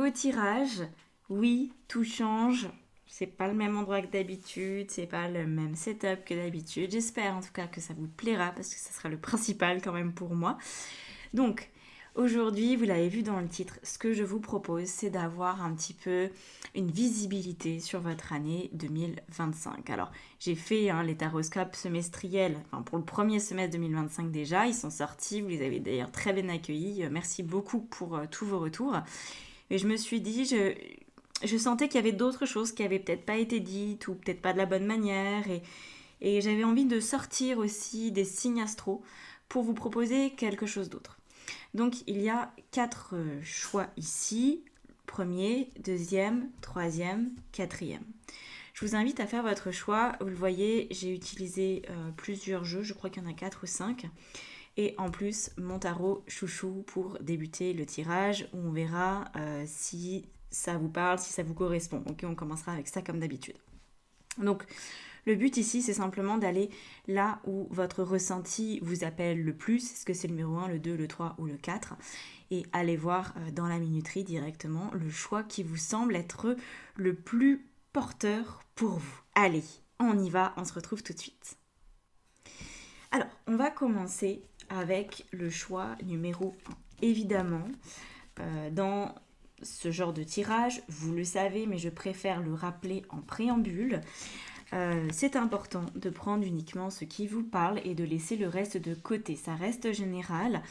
nouveau tirage. Oui, tout change. C'est pas le même endroit que d'habitude, c'est pas le même setup que d'habitude. J'espère en tout cas que ça vous plaira parce que ça sera le principal quand même pour moi. Donc, aujourd'hui, vous l'avez vu dans le titre, ce que je vous propose, c'est d'avoir un petit peu une visibilité sur votre année 2025. Alors, j'ai fait les taroscopes semestriels pour le premier semestre 2025 déjà. Ils sont sortis, vous les avez d'ailleurs très bien accueillis. Merci beaucoup pour tous vos retours. Et je me suis dit, je sentais qu'il y avait d'autres choses qui avaient peut-être pas été dites ou peut-être pas de la bonne manière. Et j'avais envie de sortir aussi des signes astro pour vous proposer quelque chose d'autre. Donc il y a 4 choix ici. Premier, deuxième, troisième, quatrième. Je vous invite à faire votre choix. Vous le voyez, j'ai utilisé plusieurs jeux. Je crois qu'il y en a 4 ou 5. Et en plus, mon tarot chouchou pour débuter le tirage, où on verra si ça vous parle, si ça vous correspond. Ok, on commencera avec ça comme d'habitude. Donc, le but ici, c'est simplement d'aller là où votre ressenti vous appelle le plus. Est-ce que c'est le numéro 1, le 2, le 3 ou le 4 ? Et allez voir dans la minuterie directement le choix qui vous semble être le plus porteur pour vous. Allez, on y va, on se retrouve tout de suite. Alors, on va commencer avec le choix numéro 1. Évidemment, dans ce genre de tirage, vous le savez, mais je préfère le rappeler en préambule, c'est important de prendre uniquement ce qui vous parle et de laisser le reste de côté. Ça reste général.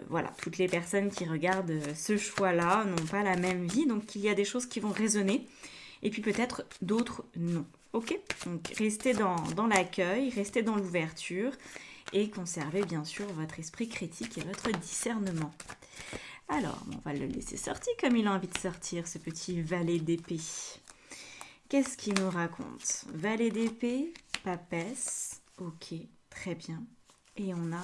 Voilà, toutes les personnes qui regardent ce choix-là n'ont pas la même vie, donc il y a des choses qui vont résonner et puis peut-être d'autres non. Ok, donc restez dans l'accueil, restez dans l'ouverture et conservez bien sûr votre esprit critique et votre discernement. Alors, on va le laisser sortir comme il a envie de sortir, ce petit valet d'épée. Qu'est-ce qu'il nous raconte ? Valet d'épée, papesse, ok, très bien. Et on a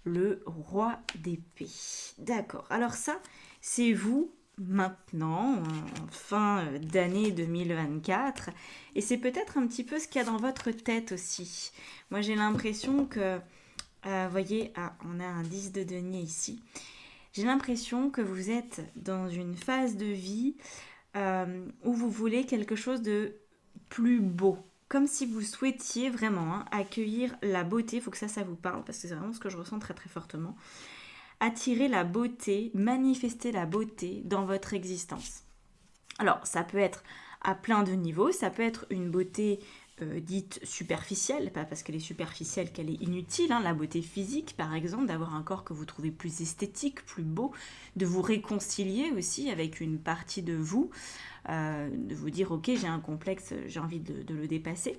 le roi d'épée. D'accord, alors ça, c'est vous maintenant, en fin d'année 2024, et c'est peut-être un petit peu ce qu'il y a dans votre tête aussi. Moi, j'ai l'impression que, voyez, on a un 10 de denier ici. J'ai l'impression que vous êtes dans une phase de vie où vous voulez quelque chose de plus beau. Comme si vous souhaitiez vraiment accueillir la beauté. Il faut que ça vous parle parce que c'est vraiment ce que je ressens très très fortement. Attirer la beauté, manifester la beauté dans votre existence. Alors, ça peut être à plein de niveaux. Ça peut être une beauté dite superficielle, pas parce qu'elle est superficielle qu'elle est inutile, la beauté physique par exemple, d'avoir un corps que vous trouvez plus esthétique, plus beau, de vous réconcilier aussi avec une partie de vous, de vous dire ok j'ai un complexe, j'ai envie de le dépasser.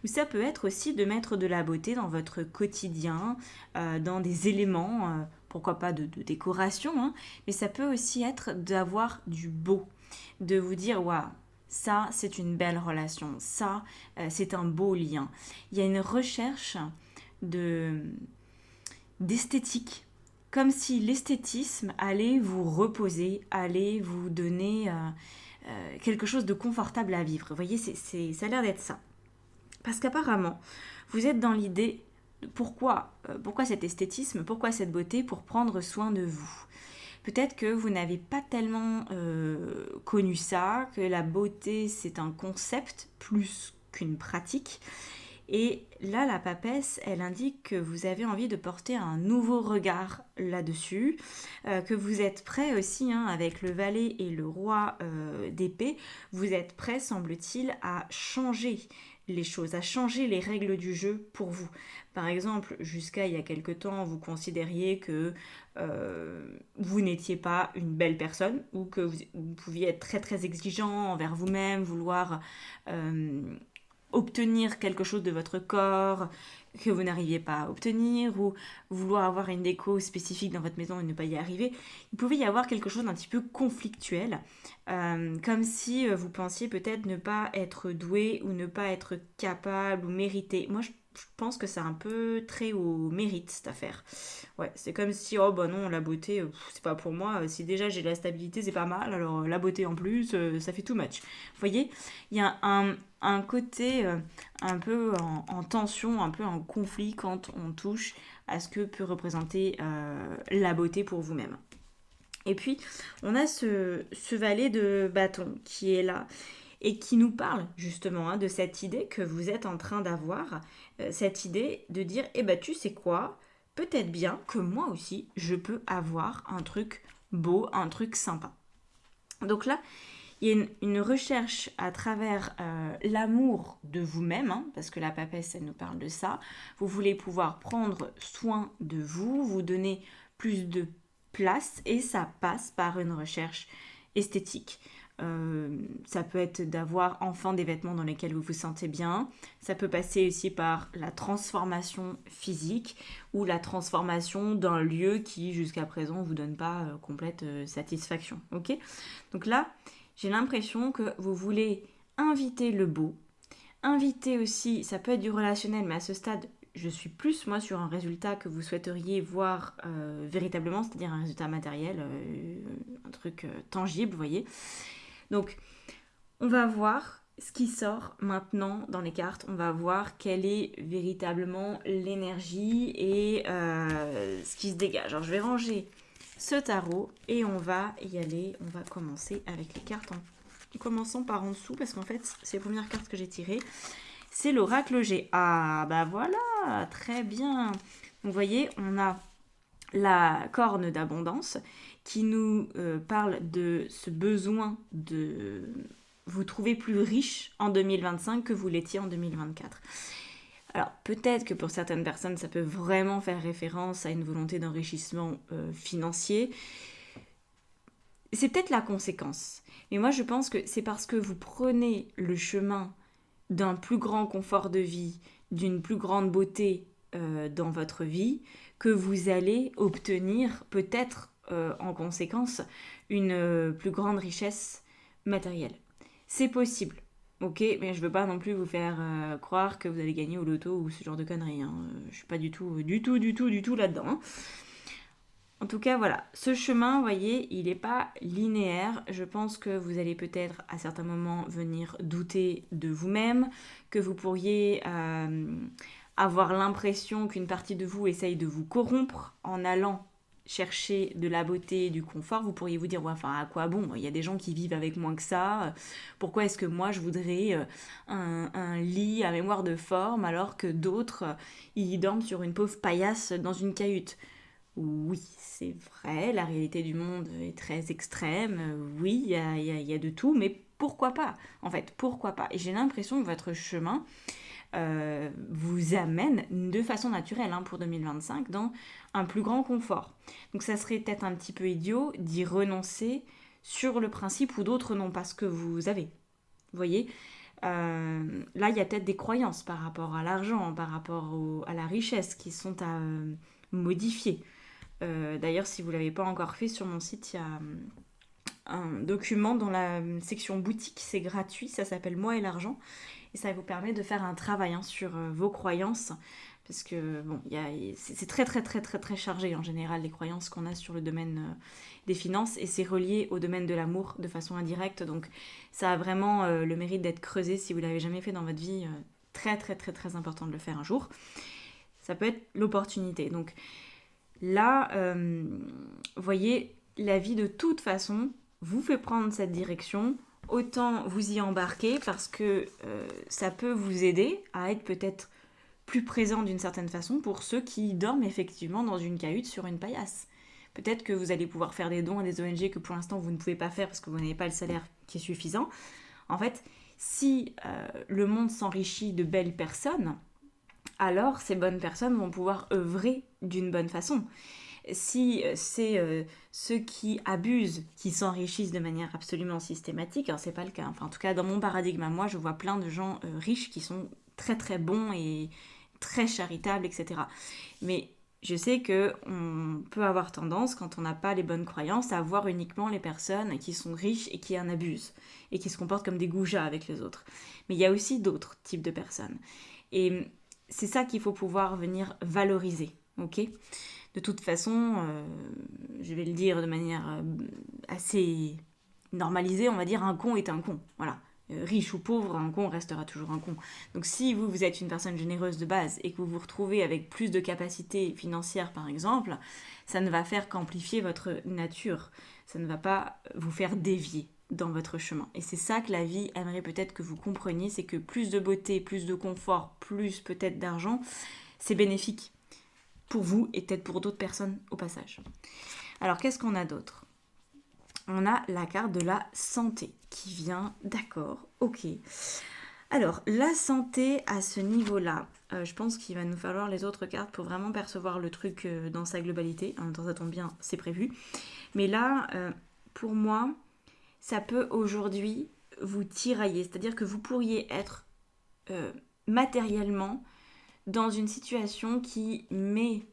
Ou ça peut être aussi de mettre de la beauté dans votre quotidien, dans des éléments, pourquoi pas de décoration, mais ça peut aussi être d'avoir du beau, de vous dire waouh, ça, c'est une belle relation. Ça, c'est un beau lien. Il y a une recherche d'esthétique. Comme si l'esthétisme allait vous reposer, allait vous donner quelque chose de confortable à vivre. Vous voyez, ça a l'air d'être ça. Parce qu'apparemment, vous êtes dans l'idée, pourquoi cet esthétisme, pourquoi cette beauté ? Pour prendre soin de vous. Peut-être que vous n'avez pas tellement connu ça, que la beauté c'est un concept plus qu'une pratique. Et là, la papesse, elle indique que vous avez envie de porter un nouveau regard là-dessus, que vous êtes prêt aussi, avec le valet et le roi d'épée, vous êtes prêt, semble-t-il, à changer les choses, à changer les règles du jeu pour vous. Par exemple, jusqu'à il y a quelque temps, vous considériez que vous n'étiez pas une belle personne ou que vous pouviez être très très exigeant envers vous-même, vouloir obtenir quelque chose de votre corps que vous n'arriviez pas à obtenir ou vouloir avoir une déco spécifique dans votre maison et ne pas y arriver. Il pouvait y avoir quelque chose d'un petit peu conflictuel, comme si vous pensiez peut-être ne pas être doué ou ne pas être capable ou mérité. Moi, je pense que c'est un peu très au mérite cette affaire. Ouais, c'est comme si oh bah non, la beauté c'est pas pour moi, si déjà j'ai la stabilité c'est pas mal, alors la beauté en plus ça fait too much. Vous voyez, il y a un côté un peu en tension, un peu en conflit quand on touche à ce que peut représenter la beauté pour vous-même. Et puis, on a ce valet de bâton qui est là et qui nous parle justement de cette idée que vous êtes en train d'avoir, cette idée de dire, eh ben tu sais quoi, peut-être bien que moi aussi, je peux avoir un truc beau, un truc sympa. Donc là, il y a une recherche à travers l'amour de vous-même, hein, parce que la papesse, elle nous parle de ça. Vous voulez pouvoir prendre soin de vous, vous donner plus de place, et ça passe par une recherche esthétique. Ça peut être d'avoir enfin des vêtements dans lesquels vous vous sentez bien. Ça peut passer aussi par la transformation physique ou la transformation d'un lieu qui jusqu'à présent ne vous donne pas complète satisfaction. Ok. Donc là, j'ai l'impression que vous voulez inviter le beau, inviter aussi, ça peut être du relationnel, mais à ce stade, je suis plus moi sur un résultat que vous souhaiteriez voir véritablement, c'est-à-dire un résultat matériel, un truc tangible, vous voyez. Donc, on va voir ce qui sort maintenant dans les cartes, on va voir quelle est véritablement l'énergie et ce qui se dégage. Alors, je vais ranger ce tarot et on va y aller, on va commencer avec les cartes en commençant par en dessous parce qu'en fait c'est les premières cartes que j'ai tirées, c'est l'oracle G. Ah bah voilà, très bien. Donc vous voyez, on a la corne d'abondance qui nous parle de ce besoin de vous trouver plus riche en 2025 que vous l'étiez en 2024. Alors peut-être que pour certaines personnes, ça peut vraiment faire référence à une volonté d'enrichissement financier. C'est peut-être la conséquence. Mais moi, je pense que c'est parce que vous prenez le chemin d'un plus grand confort de vie, d'une plus grande beauté dans votre vie, que vous allez obtenir peut-être en conséquence une plus grande richesse matérielle. C'est possible. Ok, mais je veux pas non plus vous faire croire que vous allez gagner au loto ou ce genre de conneries. Hein. Je suis pas du tout là-dedans. Hein. En tout cas, voilà, ce chemin, vous voyez, il n'est pas linéaire. Je pense que vous allez peut-être à certains moments venir douter de vous-même, que vous pourriez avoir l'impression qu'une partie de vous essaye de vous corrompre en allant chercher de la beauté, du confort. Vous pourriez vous dire, ouais, enfin, à quoi bon? Il y a des gens qui vivent avec moins que ça. Pourquoi est-ce que moi, je voudrais un lit à mémoire de forme alors que d'autres, ils dorment sur une pauvre paillasse dans une cahute? Oui, c'est vrai, la réalité du monde est très extrême. Oui, il y a de tout, mais pourquoi pas? En fait, pourquoi pas? Et j'ai l'impression que votre chemin vous amène de façon naturelle pour 2025 dans un plus grand confort. Donc ça serait peut-être un petit peu idiot d'y renoncer sur le principe où d'autres n'ont pas ce que vous avez. Vous voyez. Là, il y a peut-être des croyances par rapport à l'argent, par rapport à la richesse qui sont à modifier. D'ailleurs, si vous ne l'avez pas encore fait, sur mon site, il y a un document dans la section boutique, c'est gratuit, ça s'appelle Moi et l'argent. Et ça vous permet de faire un travail sur vos croyances. Parce que bon, c'est très très très très très chargé en général les croyances qu'on a sur le domaine des finances et c'est relié au domaine de l'amour de façon indirecte. Donc ça a vraiment le mérite d'être creusé si vous ne l'avez jamais fait dans votre vie. Très très très très important de le faire un jour. Ça peut être l'opportunité. Donc là, vous voyez, la vie de toute façon vous fait prendre cette direction. Autant vous y embarquer parce que ça peut vous aider à être peut-être plus présent d'une certaine façon pour ceux qui dorment effectivement dans une cahute sur une paillasse. Peut-être que vous allez pouvoir faire des dons à des ONG que pour l'instant vous ne pouvez pas faire parce que vous n'avez pas le salaire qui est suffisant. En fait, si le monde s'enrichit de belles personnes, alors ces bonnes personnes vont pouvoir œuvrer d'une bonne façon. Si c'est ceux qui abusent, qui s'enrichissent de manière absolument systématique, alors c'est pas le cas. Enfin, en tout cas, dans mon paradigme, moi, je vois plein de gens riches qui sont très très bons et très charitables, etc. Mais je sais qu'on peut avoir tendance, quand on n'a pas les bonnes croyances, à voir uniquement les personnes qui sont riches et qui en abusent, et qui se comportent comme des goujats avec les autres. Mais il y a aussi d'autres types de personnes. Et c'est ça qu'il faut pouvoir venir valoriser, ok ? De toute façon, je vais le dire de manière assez normalisée, on va dire un con est un con. Voilà. riche ou pauvre, un con restera toujours un con. Donc si vous êtes une personne généreuse de base et que vous vous retrouvez avec plus de capacités financières par exemple, ça ne va faire qu'amplifier votre nature. Ça ne va pas vous faire dévier dans votre chemin. Et c'est ça que la vie aimerait peut-être que vous compreniez, c'est que plus de beauté, plus de confort, plus peut-être d'argent, c'est bénéfique pour vous et peut-être pour d'autres personnes au passage. Alors qu'est-ce qu'on a d'autre ? On a la carte de la santé qui vient, d'accord, ok. Alors, la santé à ce niveau-là, je pense qu'il va nous falloir les autres cartes pour vraiment percevoir le truc dans sa globalité. En même temps, ça tombe bien, c'est prévu. Mais là, pour moi, ça peut aujourd'hui vous tirailler. C'est-à-dire que vous pourriez être matériellement dans une situation qui met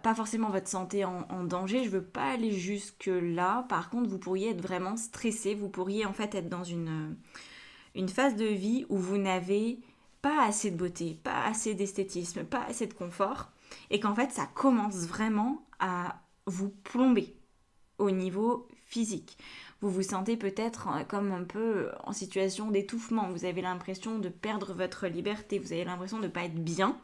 pas forcément votre santé en danger, je veux pas aller jusque là. Par contre, vous pourriez être vraiment stressé, vous pourriez en fait être dans une phase de vie où vous n'avez pas assez de beauté, pas assez d'esthétisme, pas assez de confort, et qu'en fait ça commence vraiment à vous plomber au niveau physique. Vous vous sentez peut-être comme un peu en situation d'étouffement, vous avez l'impression de perdre votre liberté, vous avez l'impression de ne pas être bien.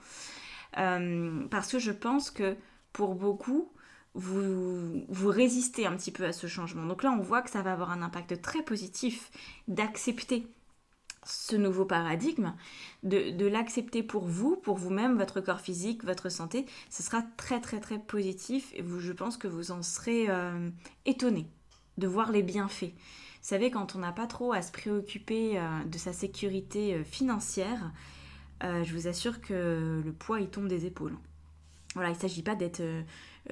Parce que je pense que pour beaucoup, vous résistez un petit peu à ce changement. Donc là, on voit que ça va avoir un impact très positif d'accepter ce nouveau paradigme, de l'accepter pour vous-même, votre corps physique, votre santé. Ce sera très très très positif et je pense que vous en serez étonné de voir les bienfaits. Vous savez, quand on n'a pas trop à se préoccuper de sa sécurité financière, je vous assure que le poids il tombe des épaules. Voilà, il ne s'agit pas d'être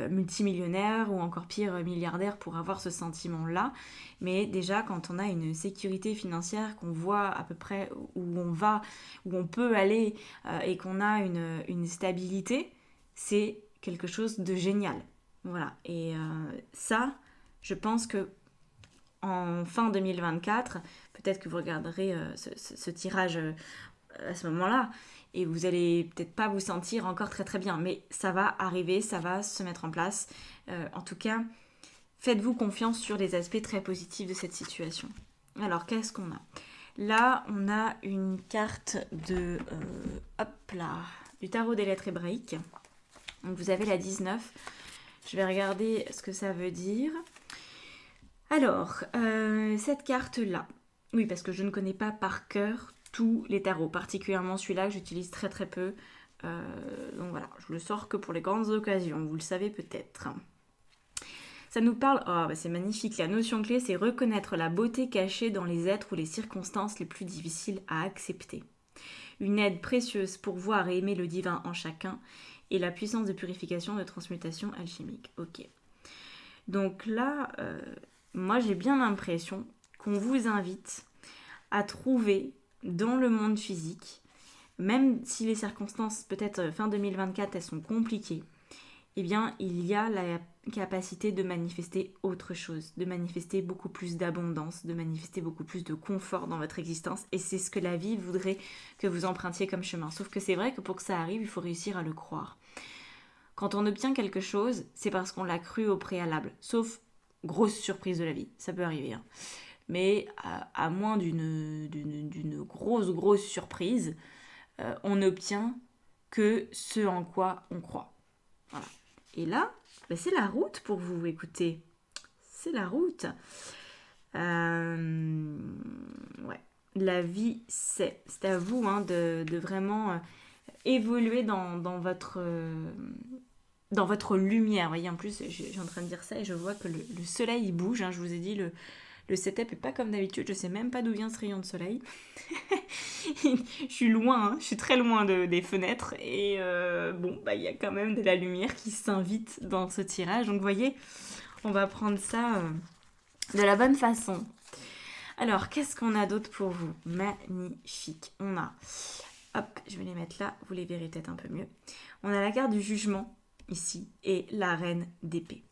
multimillionnaire ou encore pire milliardaire pour avoir ce sentiment-là, mais déjà quand on a une sécurité financière, qu'on voit à peu près où on va, où on peut aller et qu'on a une stabilité, c'est quelque chose de génial. Voilà, et ça, je pense que en fin 2024, peut-être que vous regarderez ce tirage à ce moment-là, et vous allez peut-être pas vous sentir encore très très bien, mais ça va arriver, ça va se mettre en place. En tout cas, faites-vous confiance sur les aspects très positifs de cette situation. Alors, qu'est-ce qu'on a ? Là, on a une carte de du tarot des lettres hébraïques. Donc, vous avez la 19. Je vais regarder ce que ça veut dire. Alors, cette carte-là, oui, parce que je ne connais pas par cœur tous les tarots, particulièrement celui-là que j'utilise très très peu. Donc voilà, je le sors que pour les grandes occasions, vous le savez peut-être. Ça nous parle, c'est magnifique, la notion clé c'est reconnaître la beauté cachée dans les êtres ou les circonstances les plus difficiles à accepter. Une aide précieuse pour voir et aimer le divin en chacun et la puissance de purification de transmutation alchimique. Ok. Donc là, moi j'ai bien l'impression qu'on vous invite à trouver dans le monde physique, même si les circonstances peut-être fin 2024 elles sont compliquées, eh bien il y a la capacité de manifester autre chose, de manifester beaucoup plus d'abondance, de manifester beaucoup plus de confort dans votre existence, et c'est ce que la vie voudrait que vous empruntiez comme chemin. Sauf que c'est vrai que pour que ça arrive, il faut réussir à le croire. Quand on obtient quelque chose, c'est parce qu'on l'a cru au préalable, sauf grosse surprise de la vie, ça peut arriver, hein. Mais à moins d'une grosse surprise, on n'obtient que ce en quoi on croit. Voilà. Et là, c'est la route pour vous, écoutez. C'est la route. Ouais. La vie, c'est à vous de vraiment évoluer dans votre lumière. Vous voyez, en plus, je suis en train de dire ça et je vois que le soleil il bouge. Je vous ai dit, le setup est pas comme d'habitude, je sais même pas d'où vient ce rayon de soleil. Je suis loin, je suis très loin des fenêtres et il y a quand même de la lumière qui s'invite dans ce tirage. Donc vous voyez, on va prendre ça de la bonne façon. Alors, qu'est-ce qu'on a d'autre pour vous ? Magnifique. On a, je vais les mettre là, vous les verrez peut-être un peu mieux. On a la carte du jugement ici et la reine d'épée.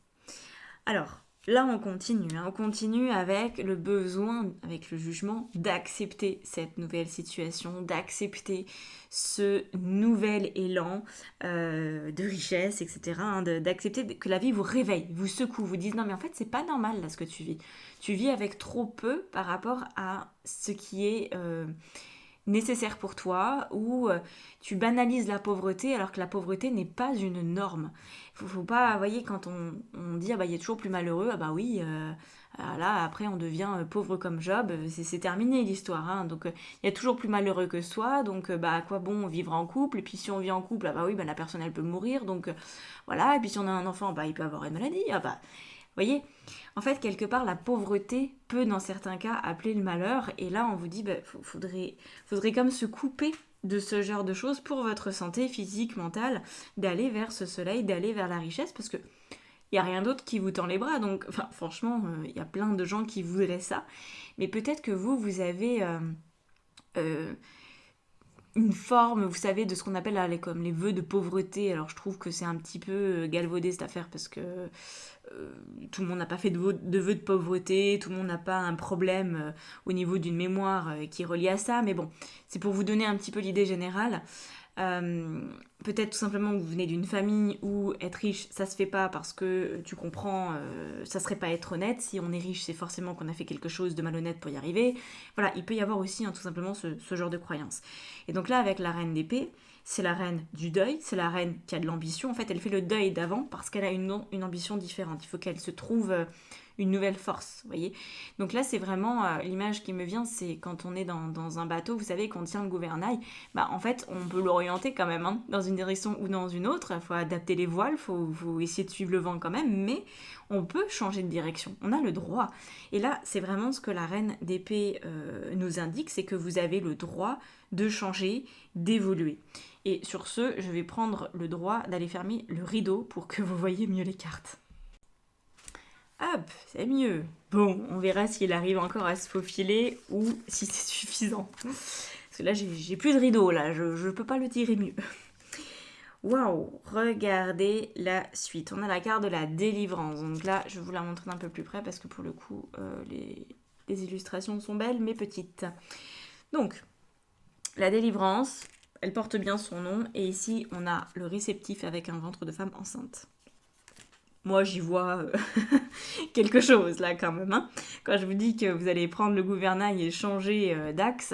Alors, là, on continue avec le besoin, avec le jugement d'accepter cette nouvelle situation, d'accepter ce nouvel élan de richesse, etc. D'accepter que la vie vous réveille, vous secoue, vous dise non mais en fait c'est pas normal là ce que tu vis. Tu vis avec trop peu par rapport à ce qui est nécessaire pour toi, ou tu banalises la pauvreté alors que la pauvreté n'est pas une norme. Faut pas, vous voyez, quand on dit ah bah il y a toujours plus malheureux, ah bah oui, là après on devient pauvre comme Job, c'est terminé l'histoire, hein. Donc il y a toujours plus malheureux que soi, donc bah à quoi bon vivre en couple, et puis si on vit en couple, ah bah oui, bah la personne elle peut mourir, donc voilà, et puis si on a un enfant, bah il peut avoir une maladie, ah bah vous voyez, en fait, quelque part, la pauvreté peut, dans certains cas, appeler le malheur. Et là, on vous dit, bah, faudrait comme se couper de ce genre de choses pour votre santé physique, mentale, d'aller vers ce soleil, d'aller vers la richesse, parce que il n'y a rien d'autre qui vous tend les bras. Donc, enfin, franchement, il y a plein de gens qui voudraient ça. Mais peut-être que vous avez euh, une forme, vous savez, de ce qu'on appelle là, comme les vœux de pauvreté. Alors, je trouve que c'est un petit peu galvaudé cette affaire, parce que tout le monde n'a pas fait de vœux de pauvreté, tout le monde n'a pas un problème au niveau d'une mémoire qui est relié à ça, mais bon, c'est pour vous donner un petit peu l'idée générale. Peut-être tout simplement que vous venez d'une famille où être riche, ça se fait pas parce que tu comprends, ça serait pas être honnête. Si on est riche, c'est forcément qu'on a fait quelque chose de malhonnête pour y arriver. Voilà, il peut y avoir aussi tout simplement ce genre de croyance. Et donc là, avec la reine d'épée, c'est la reine du deuil, c'est la reine qui a de l'ambition. En fait, elle fait le deuil d'avant parce qu'elle a une ambition différente. Il faut qu'elle se trouve une nouvelle force, vous voyez. Donc là, c'est vraiment l'image qui me vient, c'est quand on est dans un bateau, vous savez, qu'on tient le gouvernail, bah en fait, on peut l'orienter quand même, hein, dans une direction ou dans une autre. Il faut adapter les voiles, faut essayer de suivre le vent quand même, mais on peut changer de direction. On a le droit. Et là, c'est vraiment ce que la reine d'épée nous indique, c'est que vous avez le droit de changer, d'évoluer. Et sur ce, je vais prendre le droit d'aller fermer le rideau pour que vous voyez mieux les cartes. Hop, c'est mieux. Bon, on verra s'il arrive encore à se faufiler ou si c'est suffisant. Parce que là, j'ai plus de rideau, là, je peux pas le tirer mieux. Waouh, regardez la suite. On a la carte de la délivrance. Donc là, je vais vous la montrer d'un peu plus près parce que pour le coup, les illustrations sont belles mais petites. Donc, la délivrance, elle porte bien son nom. Et ici, on a le réceptif avec un ventre de femme enceinte. Moi, j'y vois quelque chose là quand même. Hein. Quand je vous dis que vous allez prendre le gouvernail et changer d'axe,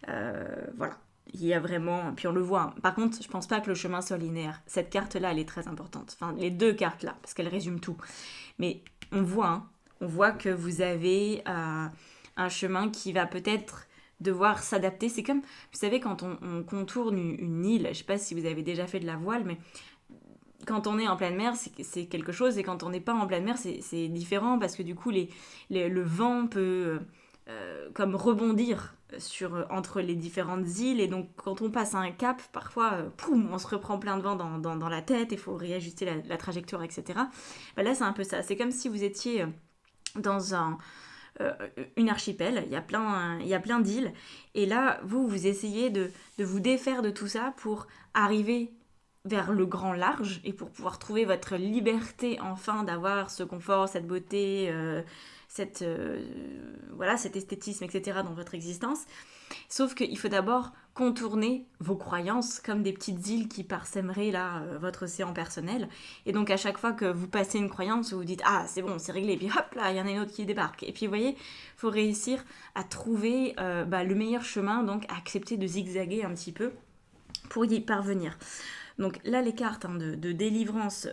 voilà. Il y a vraiment... Puis on le voit. Hein. Par contre, je pense pas que le chemin soit linéaire. Cette carte-là, elle est très importante. Enfin, les deux cartes-là, parce qu'elles résument tout. Mais on voit, hein, on voit que vous avez un chemin qui va peut-être devoir s'adapter. C'est comme, vous savez, quand on contourne une île, je sais pas si vous avez déjà fait de la voile, mais quand on est en pleine mer, c'est quelque chose, et quand on n'est pas en pleine mer, c'est différent, parce que du coup, le vent peut comme rebondir entre les différentes îles, et donc quand on passe à un cap, parfois, poum, on se reprend plein de vent dans la tête, il faut réajuster la trajectoire, etc. Ben là, c'est un peu ça. C'est comme si vous étiez dans une archipel, il y a plein d'îles, et là, vous essayez de vous défaire de tout ça pour arriver vers le grand large et pour pouvoir trouver votre liberté enfin d'avoir ce confort, cette beauté, voilà, cet esthétisme, etc. dans votre existence. Sauf qu'il faut d'abord contourner vos croyances comme des petites îles qui parsèmeraient là votre océan personnel. Et donc à chaque fois que vous passez une croyance, vous vous dites ah c'est bon, c'est réglé, et puis hop là, il y en a une autre qui débarque. Et puis vous voyez, il faut réussir à trouver le meilleur chemin, donc à accepter de zigzaguer un petit peu pour y parvenir. Donc là, les cartes de délivrance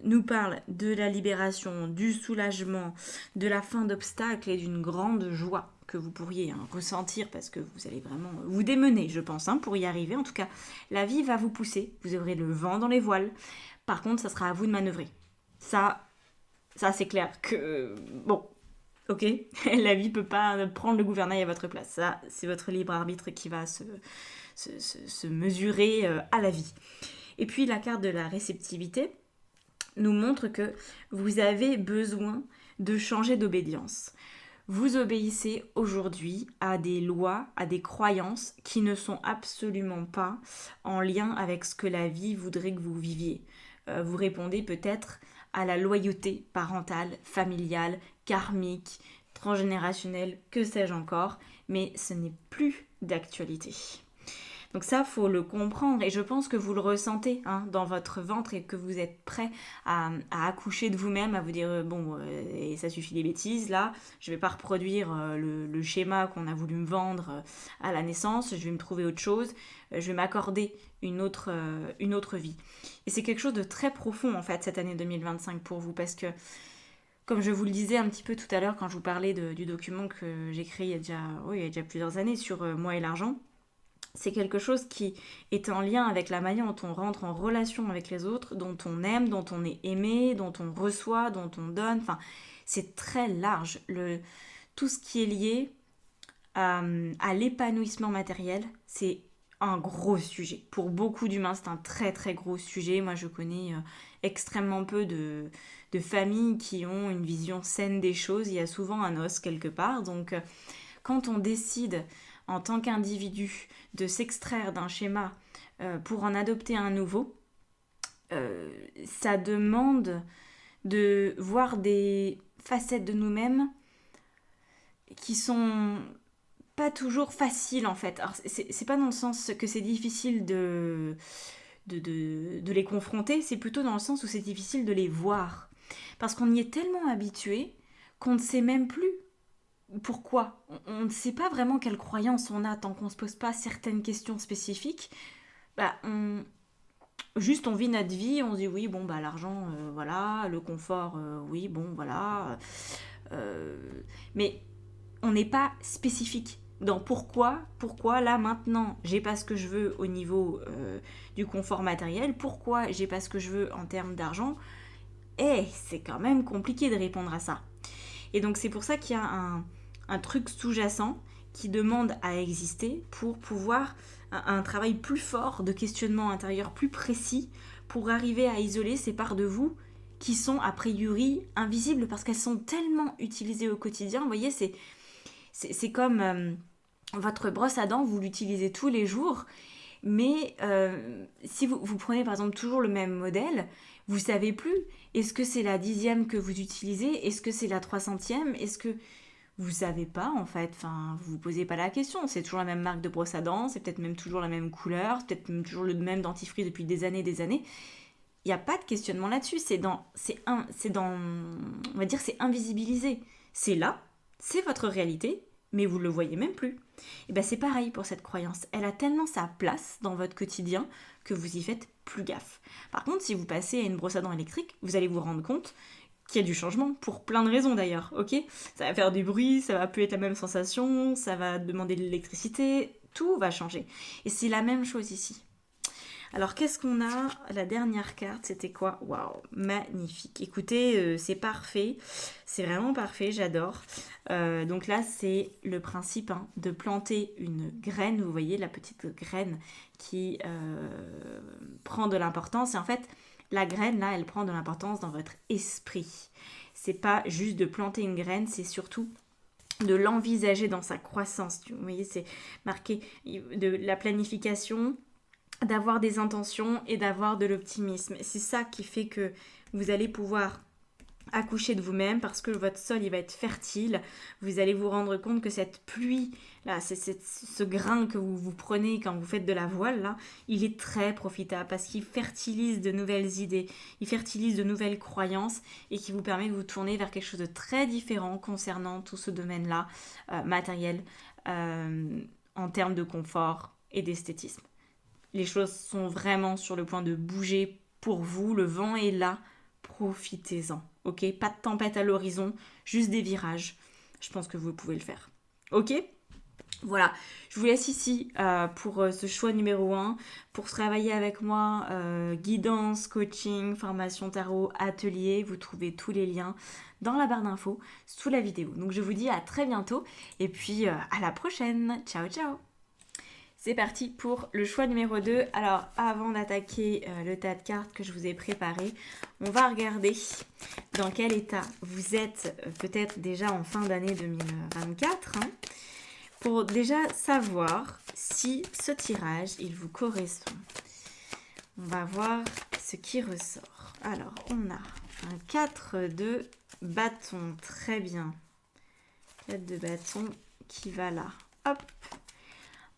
nous parlent de la libération, du soulagement, de la fin d'obstacles et d'une grande joie que vous pourriez ressentir parce que vous allez vraiment vous démener, je pense, pour y arriver. En tout cas, la vie va vous pousser. Vous aurez le vent dans les voiles. Par contre, ça sera à vous de manœuvrer. Ça c'est clair que... bon, ok, la vie peut pas prendre le gouvernail à votre place. Ça, c'est votre libre arbitre qui va se mesurer à la vie. Et puis la carte de la réceptivité nous montre que vous avez besoin de changer d'obédience. Vous obéissez aujourd'hui à des lois, à des croyances qui ne sont absolument pas en lien avec ce que la vie voudrait que vous viviez. Vous répondez peut-être à la loyauté parentale, familiale, karmique, transgénérationnelle, que sais-je encore, mais ce n'est plus d'actualité. Donc ça, faut le comprendre et je pense que vous le ressentez dans votre ventre et que vous êtes prêt à accoucher de vous-même, à vous dire bon, et ça suffit les bêtises là, je vais pas reproduire le schéma qu'on a voulu me vendre à la naissance, je vais me trouver autre chose, je vais m'accorder une autre vie. Et c'est quelque chose de très profond en fait cette année 2025 pour vous parce que comme je vous le disais un petit peu tout à l'heure quand je vous parlais du document que j'ai créé il y a déjà plusieurs années sur moi et l'argent, c'est quelque chose qui est en lien avec la manière dont on rentre en relation avec les autres, dont on aime, dont on est aimé, dont on reçoit, dont on donne. Enfin, c'est très large. Tout ce qui est lié à l'épanouissement matériel, c'est un gros sujet. Pour beaucoup d'humains, c'est un très très gros sujet. Moi, je connais extrêmement peu de familles qui ont une vision saine des choses. Il y a souvent un os quelque part. Donc, quand on décide en tant qu'individu de s'extraire d'un schéma pour en adopter un nouveau, ça demande de voir des facettes de nous-mêmes qui sont pas toujours faciles en fait. Alors, c'est pas dans le sens que c'est difficile de les confronter, c'est plutôt dans le sens où c'est difficile de les voir. Parce qu'on y est tellement habitué qu'on ne sait même plus pourquoi. On ne sait pas vraiment quelle croyance on a tant qu'on ne se pose pas certaines questions spécifiques. Juste on vit notre vie, on se dit oui, bon, l'argent, voilà, le confort, oui, bon, voilà. Mais on n'est pas spécifique dans pourquoi là maintenant j'ai pas ce que je veux au niveau du confort matériel, pourquoi j'ai pas ce que je veux en termes d'argent. C'est quand même compliqué de répondre à ça. Et donc c'est pour ça qu'il y a un truc sous-jacent qui demande à exister pour pouvoir un travail plus fort de questionnement intérieur, plus précis, pour arriver à isoler ces parts de vous qui sont a priori invisibles parce qu'elles sont tellement utilisées au quotidien. Vous voyez, c'est comme votre brosse à dents, vous l'utilisez tous les jours, mais si vous prenez par exemple toujours le même modèle, vous savez plus, est-ce que c'est la 10e que vous utilisez, est-ce que c'est la 300e, est-ce que vous savez pas en fait, enfin vous vous posez pas la question, c'est toujours la même marque de brosse à dents, c'est peut-être même toujours la même couleur, c'est peut-être même toujours le même dentifrice depuis des années, il n'y a pas de questionnement là-dessus, on va dire c'est invisibilisé, c'est là, c'est votre réalité, mais vous le voyez même plus. Et bien c'est pareil pour cette croyance, elle a tellement sa place dans votre quotidien que vous y faites plus gaffe. Par contre, si vous passez à une brosse à dents électrique, vous allez vous rendre compte qu'il y a du changement, pour plein de raisons d'ailleurs, ok ? Ça va faire du bruit, ça va plus être la même sensation, ça va demander de l'électricité, tout va changer. Et c'est la même chose ici. Alors qu'est-ce qu'on a ? La dernière carte, c'était quoi ? Waouh, magnifique. Écoutez, c'est parfait, c'est vraiment parfait, j'adore. Donc là, c'est le principe de planter une graine, vous voyez la petite graine qui prend de l'importance. Et en fait, la graine, là, elle prend de l'importance dans votre esprit. C'est pas juste de planter une graine, c'est surtout de l'envisager dans sa croissance. Vous voyez, c'est marqué de la planification, d'avoir des intentions et d'avoir de l'optimisme. C'est ça qui fait que vous allez pouvoir accoucher de vous-même parce que votre sol il va être fertile. Vous allez vous rendre compte que cette pluie là, ce grain que vous prenez quand vous faites de la voile là, il est très profitable parce qu'il fertilise de nouvelles idées, il fertilise de nouvelles croyances et qui vous permet de vous tourner vers quelque chose de très différent concernant tout ce domaine-là matériel en termes de confort et d'esthétisme. Les choses sont vraiment sur le point de bouger pour vous, le vent est là, profitez-en. Ok, pas de tempête à l'horizon, juste des virages. Je pense que vous pouvez le faire. Ok ? Voilà, je vous laisse ici pour ce choix numéro 1. Pour travailler avec moi, guidance, coaching, formation tarot, atelier. Vous trouvez tous les liens dans la barre d'infos sous la vidéo. Donc je vous dis à très bientôt et puis à la prochaine. Ciao, ciao. C'est parti pour le choix numéro 2. Alors, avant d'attaquer le tas de cartes que je vous ai préparé, on va regarder dans quel état vous êtes peut-être déjà en fin d'année 2024, pour déjà savoir si ce tirage, il vous correspond. On va voir ce qui ressort. Alors, on a Un 4 de bâton, très bien. 4 de bâton qui va là. Hop.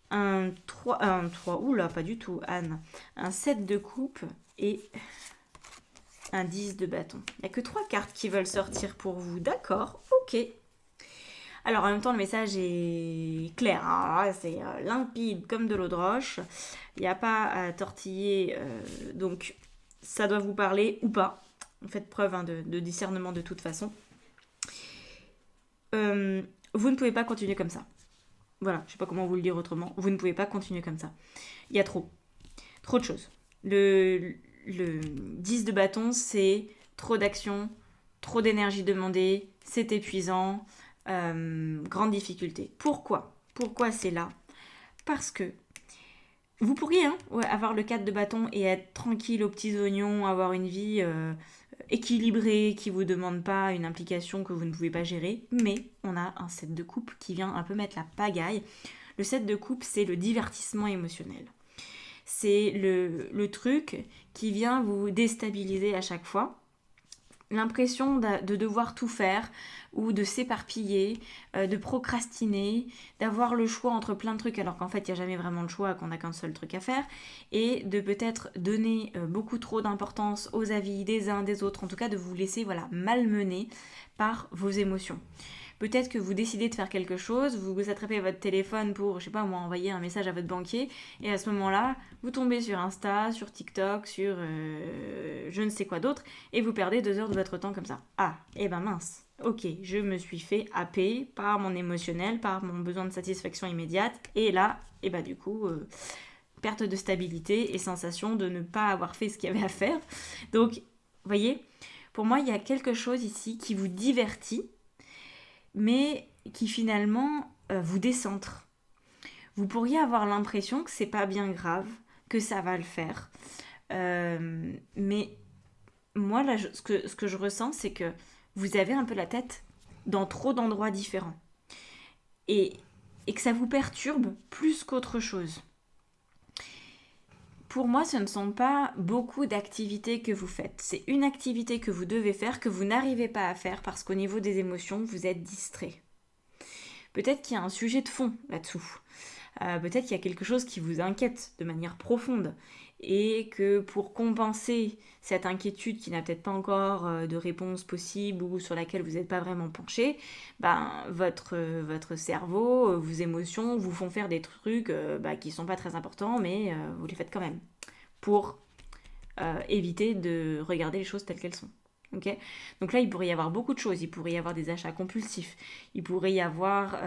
Un 3, oula, pas du tout, Anne. Un 7 de coupe et un 10 de bâton. Il n'y a que 3 cartes qui veulent sortir pour vous, d'accord, ok. Alors en même temps, le message est clair, hein. C'est limpide comme de l'eau de roche. Il n'y a pas à tortiller, donc ça doit vous parler ou pas. Faites preuve de discernement de toute façon. Vous ne pouvez pas continuer comme ça. Voilà, je sais pas comment vous le dire autrement. Vous ne pouvez pas continuer comme ça. Il y a trop de choses. Le 10 de bâton, c'est trop d'action, trop d'énergie demandée, c'est épuisant, grande difficulté. Pourquoi c'est là? Parce que vous pourriez avoir le 4 de bâton et être tranquille aux petits oignons, avoir une vie équilibrée qui vous demande pas une implication que vous ne pouvez pas gérer, mais on a un 7 de coupe qui vient un peu mettre la pagaille. Le 7 de coupe, c'est le divertissement émotionnel. C'est le truc qui vient vous déstabiliser à chaque fois. L'impression de devoir tout faire ou de s'éparpiller, de procrastiner, d'avoir le choix entre plein de trucs alors qu'en fait il n'y a jamais vraiment de choix, qu'on n'a qu'un seul truc à faire, et de peut-être donner beaucoup trop d'importance aux avis des uns des autres, en tout cas de vous laisser malmener par vos émotions. Peut-être que vous décidez de faire quelque chose, vous attrapez votre téléphone pour, je sais pas moi, envoyer un message à votre banquier, et à ce moment-là, vous tombez sur Insta, sur TikTok, sur je ne sais quoi d'autre, et vous perdez 2 heures de votre temps comme ça. Ah, et ben mince, ok, je me suis fait happer par mon émotionnel, par mon besoin de satisfaction immédiate, et là, et ben du coup, perte de stabilité et sensation de ne pas avoir fait ce qu'il y avait à faire. Donc, vous voyez, pour moi, il y a quelque chose ici qui vous divertit, mais qui finalement vous décentre. Vous pourriez avoir l'impression que c'est pas bien grave, que ça va le faire. Mais moi, là, ce que je ressens, c'est que vous avez un peu la tête dans trop d'endroits différents. Et que ça vous perturbe plus qu'autre chose. Pour moi, ce ne sont pas beaucoup d'activités que vous faites. C'est une activité que vous devez faire, que vous n'arrivez pas à faire parce qu'au niveau des émotions, vous êtes distrait. Peut-être qu'il y a un sujet de fond là-dessous. Peut-être qu'il y a quelque chose qui vous inquiète de manière profonde et que pour compenser cette inquiétude qui n'a peut-être pas encore de réponse possible ou sur laquelle vous n'êtes pas vraiment penché, votre cerveau, vos émotions vous font faire des trucs qui ne sont pas très importants, mais vous les faites quand même pour éviter de regarder les choses telles qu'elles sont. Okay. Donc là, il pourrait y avoir beaucoup de choses. Il pourrait y avoir des achats compulsifs. Il pourrait y avoir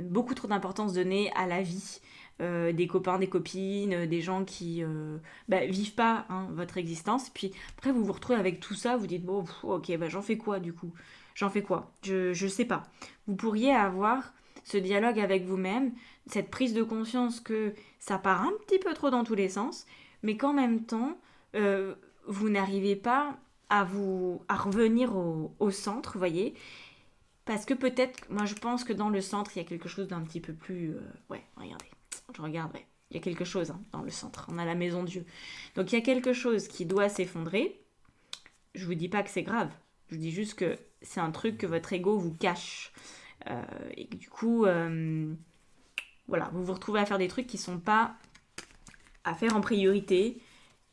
beaucoup trop d'importance donnée à la vie des copains, des copines, des gens qui vivent pas votre existence. Puis après, vous vous retrouvez avec tout ça. Vous dites, bon, ok, j'en fais quoi du coup? J'en fais quoi? Je sais pas. Vous pourriez avoir ce dialogue avec vous-même, cette prise de conscience que ça part un petit peu trop dans tous les sens, mais qu'en même temps... vous n'arrivez pas à revenir au centre, vous voyez, parce que peut-être, moi je pense que dans le centre, il y a quelque chose d'un petit peu plus... regardez, je regarderai. Il y a quelque chose dans le centre, on a la maison Dieu. Donc il y a quelque chose qui doit s'effondrer. Je vous dis pas que c'est grave, je vous dis juste que c'est un truc que votre ego vous cache. Et du coup, vous vous retrouvez à faire des trucs qui sont pas à faire en priorité.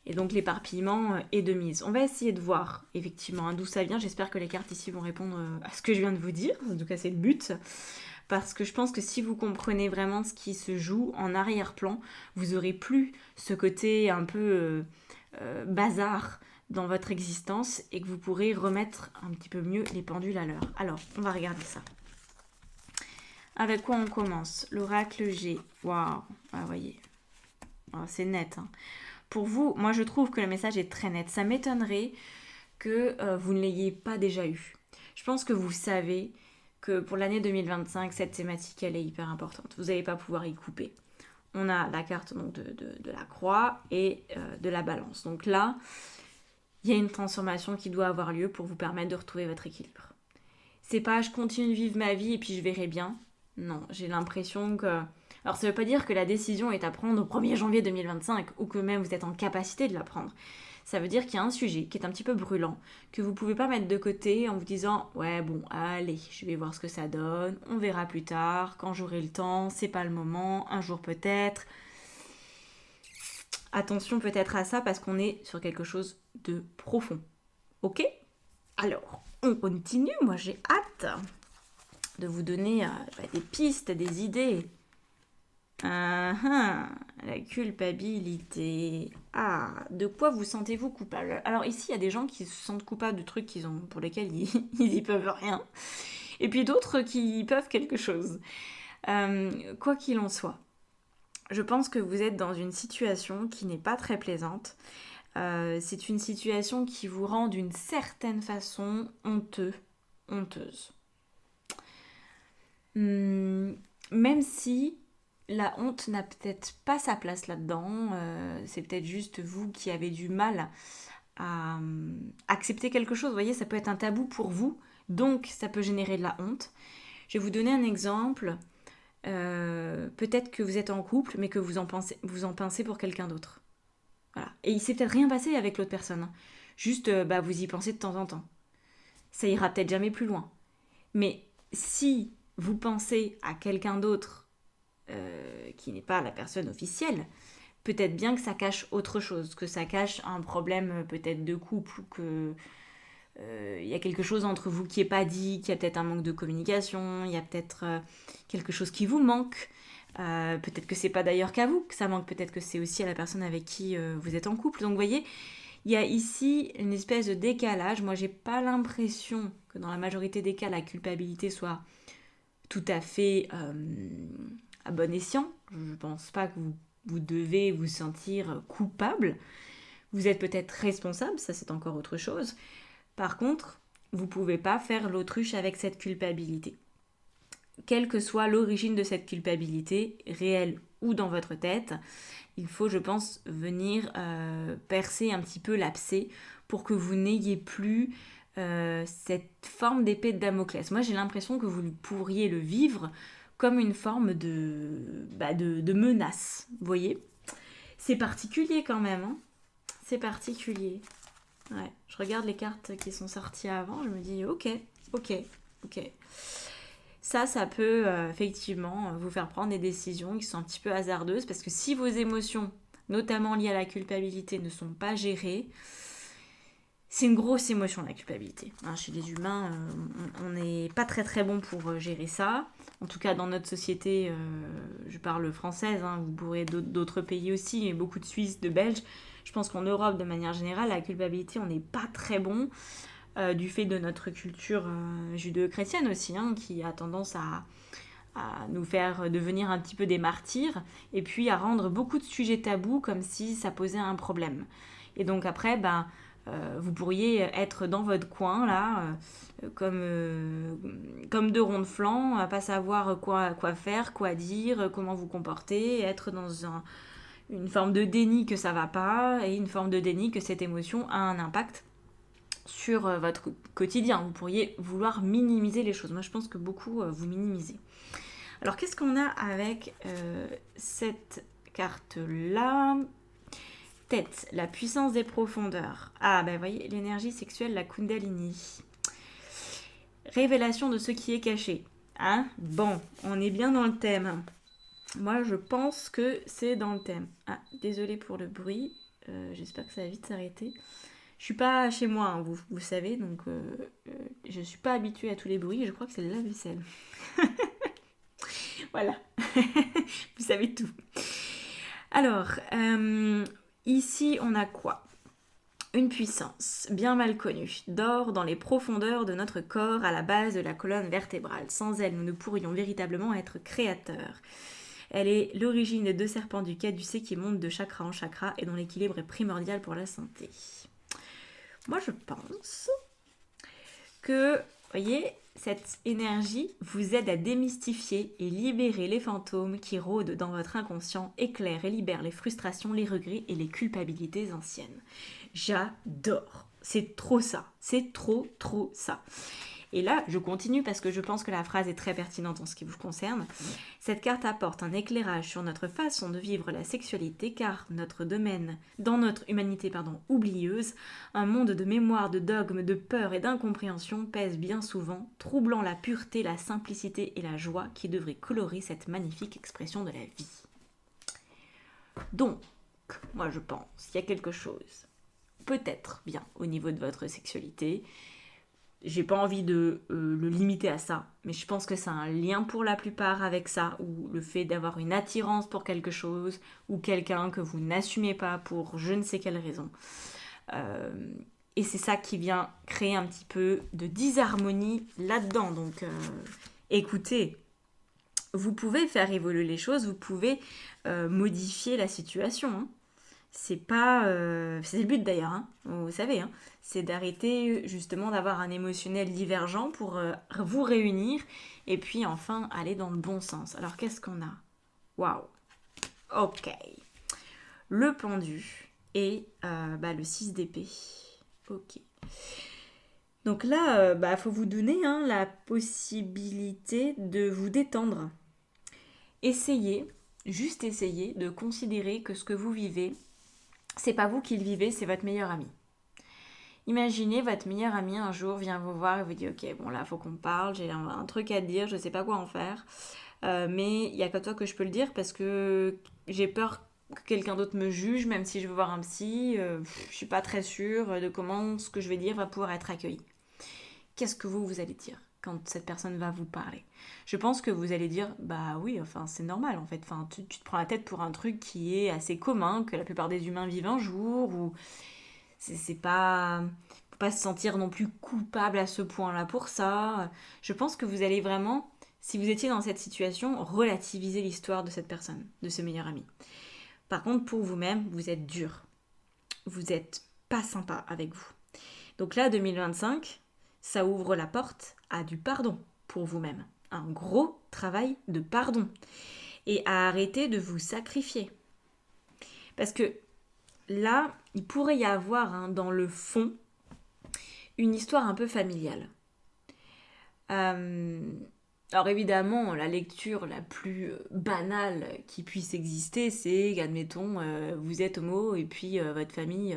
Et donc l'éparpillement est de mise. On va essayer de voir effectivement d'où ça vient. J'espère que les cartes ici vont répondre à ce que je viens de vous dire. En tout cas, c'est le but. Parce que je pense que si vous comprenez vraiment ce qui se joue en arrière-plan, vous aurez plus ce côté un peu bazar dans votre existence et que vous pourrez remettre un petit peu mieux les pendules à l'heure. Alors, on va regarder ça. Avec quoi on commence? L'oracle G. Waouh. Ah, voyez. C'est net, Pour vous, moi je trouve que le message est très net. Ça m'étonnerait que vous ne l'ayez pas déjà eu. Je pense que vous savez que pour l'année 2025, cette thématique, elle est hyper importante. Vous n'allez pas pouvoir y couper. On a la carte donc, de la croix et de la balance. Donc là, il y a une transformation qui doit avoir lieu pour vous permettre de retrouver votre équilibre. C'est pas je continue de vivre ma vie et puis je verrai bien. Non, j'ai l'impression que... Alors ça ne veut pas dire que la décision est à prendre au 1er janvier 2025 ou que même vous êtes en capacité de la prendre. Ça veut dire qu'il y a un sujet qui est un petit peu brûlant, que vous ne pouvez pas mettre de côté en vous disant « Ouais, bon, allez, je vais voir ce que ça donne, on verra plus tard, quand j'aurai le temps, c'est pas le moment, un jour peut-être. » Attention peut-être à ça parce qu'on est sur quelque chose de profond. Ok ? Alors, on continue, moi j'ai hâte de vous donner des pistes, des idées. La culpabilité. Ah, de quoi vous sentez-vous coupable ? Alors ici, il y a des gens qui se sentent coupables de trucs pour lesquels ils y peuvent rien. Et puis d'autres qui peuvent quelque chose. Quoi qu'il en soit, je pense que vous êtes dans une situation qui n'est pas très plaisante. C'est une situation qui vous rend d'une certaine façon honteuse. Même si la honte n'a peut-être pas sa place là-dedans, c'est peut-être juste vous qui avez du mal à accepter quelque chose. Vous voyez, ça peut être un tabou pour vous, donc ça peut générer de la honte. Je vais vous donner un exemple. Peut-être que vous êtes en couple, mais que vous en pensez pour quelqu'un d'autre. Voilà. Et il s'est peut-être rien passé avec l'autre personne. Juste, vous y pensez de temps en temps. Ça ira peut-être jamais plus loin. Mais si vous pensez à quelqu'un d'autre qui n'est pas la personne officielle, peut-être bien que ça cache autre chose, que ça cache un problème peut-être de couple, ou que y a quelque chose entre vous qui n'est pas dit, qu'il y a peut-être un manque de communication, il y a peut-être quelque chose qui vous manque. Peut-être que c'est pas d'ailleurs qu'à vous que ça manque, peut-être que c'est aussi à la personne avec qui vous êtes en couple. Donc vous voyez, il y a ici une espèce de décalage. Moi, j'ai pas l'impression que dans la majorité des cas, la culpabilité soit tout à fait à bon escient. Je pense pas que vous devez vous sentir coupable. Vous êtes peut-être responsable, ça c'est encore autre chose. Par contre, vous pouvez pas faire l'autruche avec cette culpabilité. Quelle que soit l'origine de cette culpabilité, réelle ou dans votre tête, il faut, je pense, venir percer un petit peu l'abcès pour que vous n'ayez plus cette forme d'épée de Damoclès. Moi, j'ai l'impression que vous pourriez le vivre comme une forme de menace, vous voyez ? C'est particulier quand même, hein ? C'est particulier. Ouais, je regarde les cartes qui sont sorties avant, je me dis ok. Ça peut effectivement vous faire prendre des décisions qui sont un petit peu hasardeuses parce que si vos émotions, notamment liées à la culpabilité, ne sont pas gérées, c'est une grosse émotion la culpabilité. Chez les humains, on n'est pas très très bon pour gérer ça. En tout cas, dans notre société, je parle française, vous pourrez d'autres pays aussi, et beaucoup de Suisses, de Belges. Je pense qu'en Europe, de manière générale, la culpabilité, on n'est pas très bon. Du fait de notre culture judéo-chrétienne aussi, qui a tendance à nous faire devenir un petit peu des martyrs, et puis à rendre beaucoup de sujets tabous comme si ça posait un problème. Et donc après, vous pourriez être dans votre coin, là, comme deux ronds de flanc, à pas savoir quoi faire, quoi dire, comment vous comporter, être dans une forme de déni que ça va pas, et une forme de déni que cette émotion a un impact sur votre quotidien. Vous pourriez vouloir minimiser les choses. Moi, je pense que beaucoup vous minimisez. Alors, qu'est-ce qu'on a avec cette carte-là ? Tête, la puissance des profondeurs. Vous voyez, l'énergie sexuelle, la Kundalini. Révélation de ce qui est caché. Bon, on est bien dans le thème. Moi, je pense que c'est dans le thème. Désolée pour le bruit. J'espère que ça va vite s'arrêter. Je suis pas chez moi, vous savez, donc je suis pas habituée à tous les bruits. Je crois que c'est le lave-vaisselle. Voilà, vous savez tout. Alors, ici, on a quoi ? Une puissance bien mal connue, dort dans les profondeurs de notre corps à la base de la colonne vertébrale. Sans elle, nous ne pourrions véritablement être créateurs. Elle est l'origine des deux serpents du caducée qui montent de chakra en chakra et dont l'équilibre est primordial pour la santé. Moi, je pense que, voyez, cette énergie vous aide à démystifier et libérer les fantômes qui rôdent dans votre inconscient, éclaire et libère les frustrations, les regrets et les culpabilités anciennes. J'adore. C'est trop ça. C'est trop ça. Et là, je continue parce que je pense que la phrase est très pertinente en ce qui vous concerne. Cette carte apporte un éclairage sur notre façon de vivre la sexualité car dans notre humanité oublieuse, un monde de mémoire, de dogmes, de peur et d'incompréhension pèse bien souvent, troublant la pureté, la simplicité et la joie qui devraient colorer cette magnifique expression de la vie. Donc, moi je pense qu'il y a quelque chose, peut-être bien au niveau de votre sexualité. J'ai pas envie de le limiter à ça, mais je pense que ça a un lien pour la plupart avec ça, ou le fait d'avoir une attirance pour quelque chose, ou quelqu'un que vous n'assumez pas pour je ne sais quelle raison. Et c'est ça qui vient créer un petit peu de disharmonie là-dedans. Donc écoutez, vous pouvez faire évoluer les choses, vous pouvez modifier la situation. Hein. C'est pas... c'est le but d'ailleurs, hein, vous savez. Hein, c'est d'arrêter justement d'avoir un émotionnel divergent pour vous réunir et puis enfin aller dans le bon sens. Alors qu'est-ce qu'on a ? Waouh. Ok. Le pendu et le 6 d'épée. Ok. Donc là, faut vous donner la possibilité de vous détendre. Juste essayez de considérer que ce que vous vivez, c'est pas vous qui le vivez, c'est votre meilleur ami. Imaginez votre meilleur ami un jour vient vous voir et vous dit ok, bon là faut qu'on parle, j'ai un truc à te dire, je sais pas quoi en faire, mais il y a que toi que je peux le dire parce que j'ai peur que quelqu'un d'autre me juge, même si je veux voir un psy, je suis pas très sûre de comment ce que je vais dire va pouvoir être accueilli. Qu'est-ce que vous allez dire quand cette personne va vous parler ? Je pense que vous allez dire bah oui, enfin c'est normal en fait, enfin tu te prends la tête pour un truc qui est assez commun, que la plupart des humains vivent un jour, ou c'est pas... faut pas se sentir non plus coupable à ce point-là pour ça. Je pense que vous allez vraiment, si vous étiez dans cette situation, relativiser l'histoire de cette personne, de ce meilleur ami. Par contre, pour vous-même, vous êtes dur. Vous n'êtes pas sympa avec vous. Donc là, 2025, ça ouvre la porte à du pardon pour vous-même. Un gros travail de pardon. Et à arrêter de vous sacrifier. Parce que là, il pourrait y avoir dans le fond une histoire un peu familiale. Alors évidemment, la lecture la plus banale qui puisse exister, c'est, admettons, vous êtes homo et puis votre famille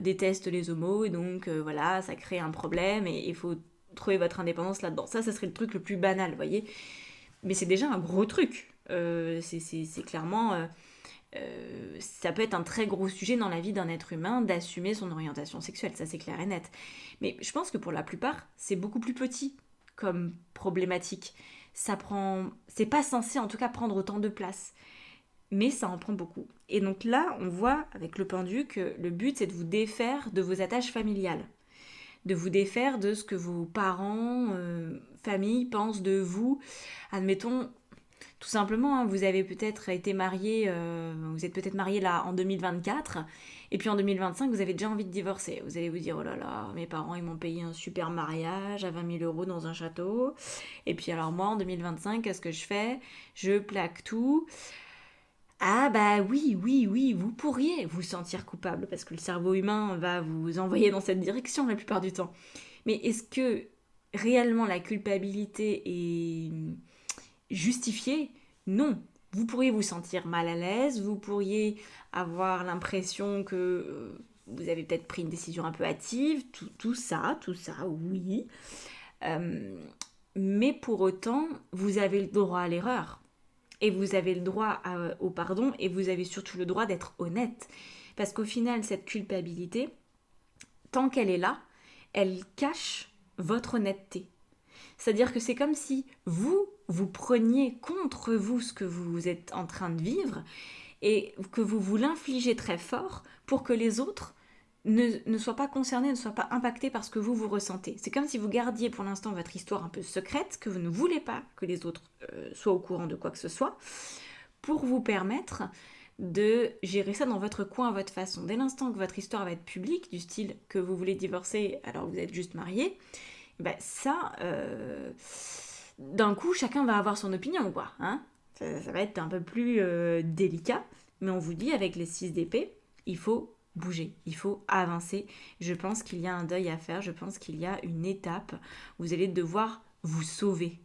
déteste les homos et donc voilà, ça crée un problème et il faut trouver votre indépendance là-dedans. Ça serait le truc le plus banal, vous voyez. Mais c'est déjà un gros truc. C'est clairement... ça peut être un très gros sujet dans la vie d'un être humain d'assumer son orientation sexuelle, ça c'est clair et net. Mais je pense que pour la plupart, c'est beaucoup plus petit comme problématique. C'est pas censé en tout cas prendre autant de place, mais ça en prend beaucoup. Et donc là, on voit avec le pendu que le but c'est de vous défaire de vos attaches familiales, de vous défaire de ce que vos parents, famille pensent de vous. Admettons, tout simplement, vous avez peut-être été marié, vous êtes peut-être marié là en 2024, et puis en 2025, vous avez déjà envie de divorcer. Vous allez vous dire, oh là là, mes parents, ils m'ont payé un super mariage à 20 000 € dans un château, et puis alors moi, en 2025, qu'est-ce que je fais ? Je plaque tout. Ah bah oui, vous pourriez vous sentir coupable, parce que le cerveau humain va vous envoyer dans cette direction la plupart du temps. Mais est-ce que réellement la culpabilité est justifiée ? Non. Vous pourriez vous sentir mal à l'aise, vous pourriez avoir l'impression que vous avez peut-être pris une décision un peu hâtive, tout ça, oui. Mais pour autant, vous avez le droit à l'erreur. Et vous avez le droit au pardon, et vous avez surtout le droit d'être honnête. Parce qu'au final, cette culpabilité, tant qu'elle est là, elle cache votre honnêteté. C'est-à-dire que c'est comme si vous preniez contre vous ce que vous êtes en train de vivre et que vous l'infligez très fort pour que les autres ne soient pas concernés, ne soient pas impactés par ce que vous ressentez. C'est comme si vous gardiez pour l'instant votre histoire un peu secrète, que vous ne voulez pas que les autres soient au courant de quoi que ce soit, pour vous permettre de gérer ça dans votre coin à votre façon. Dès l'instant que votre histoire va être publique, du style que vous voulez divorcer alors que vous êtes juste marié, ça, d'un coup, chacun va avoir son opinion, quoi. Hein, ça va être un peu plus délicat, mais on vous dit, avec les 6 d'épée, il faut bouger, il faut avancer. Je pense qu'il y a un deuil à faire, je pense qu'il y a une étape où vous allez devoir vous sauver.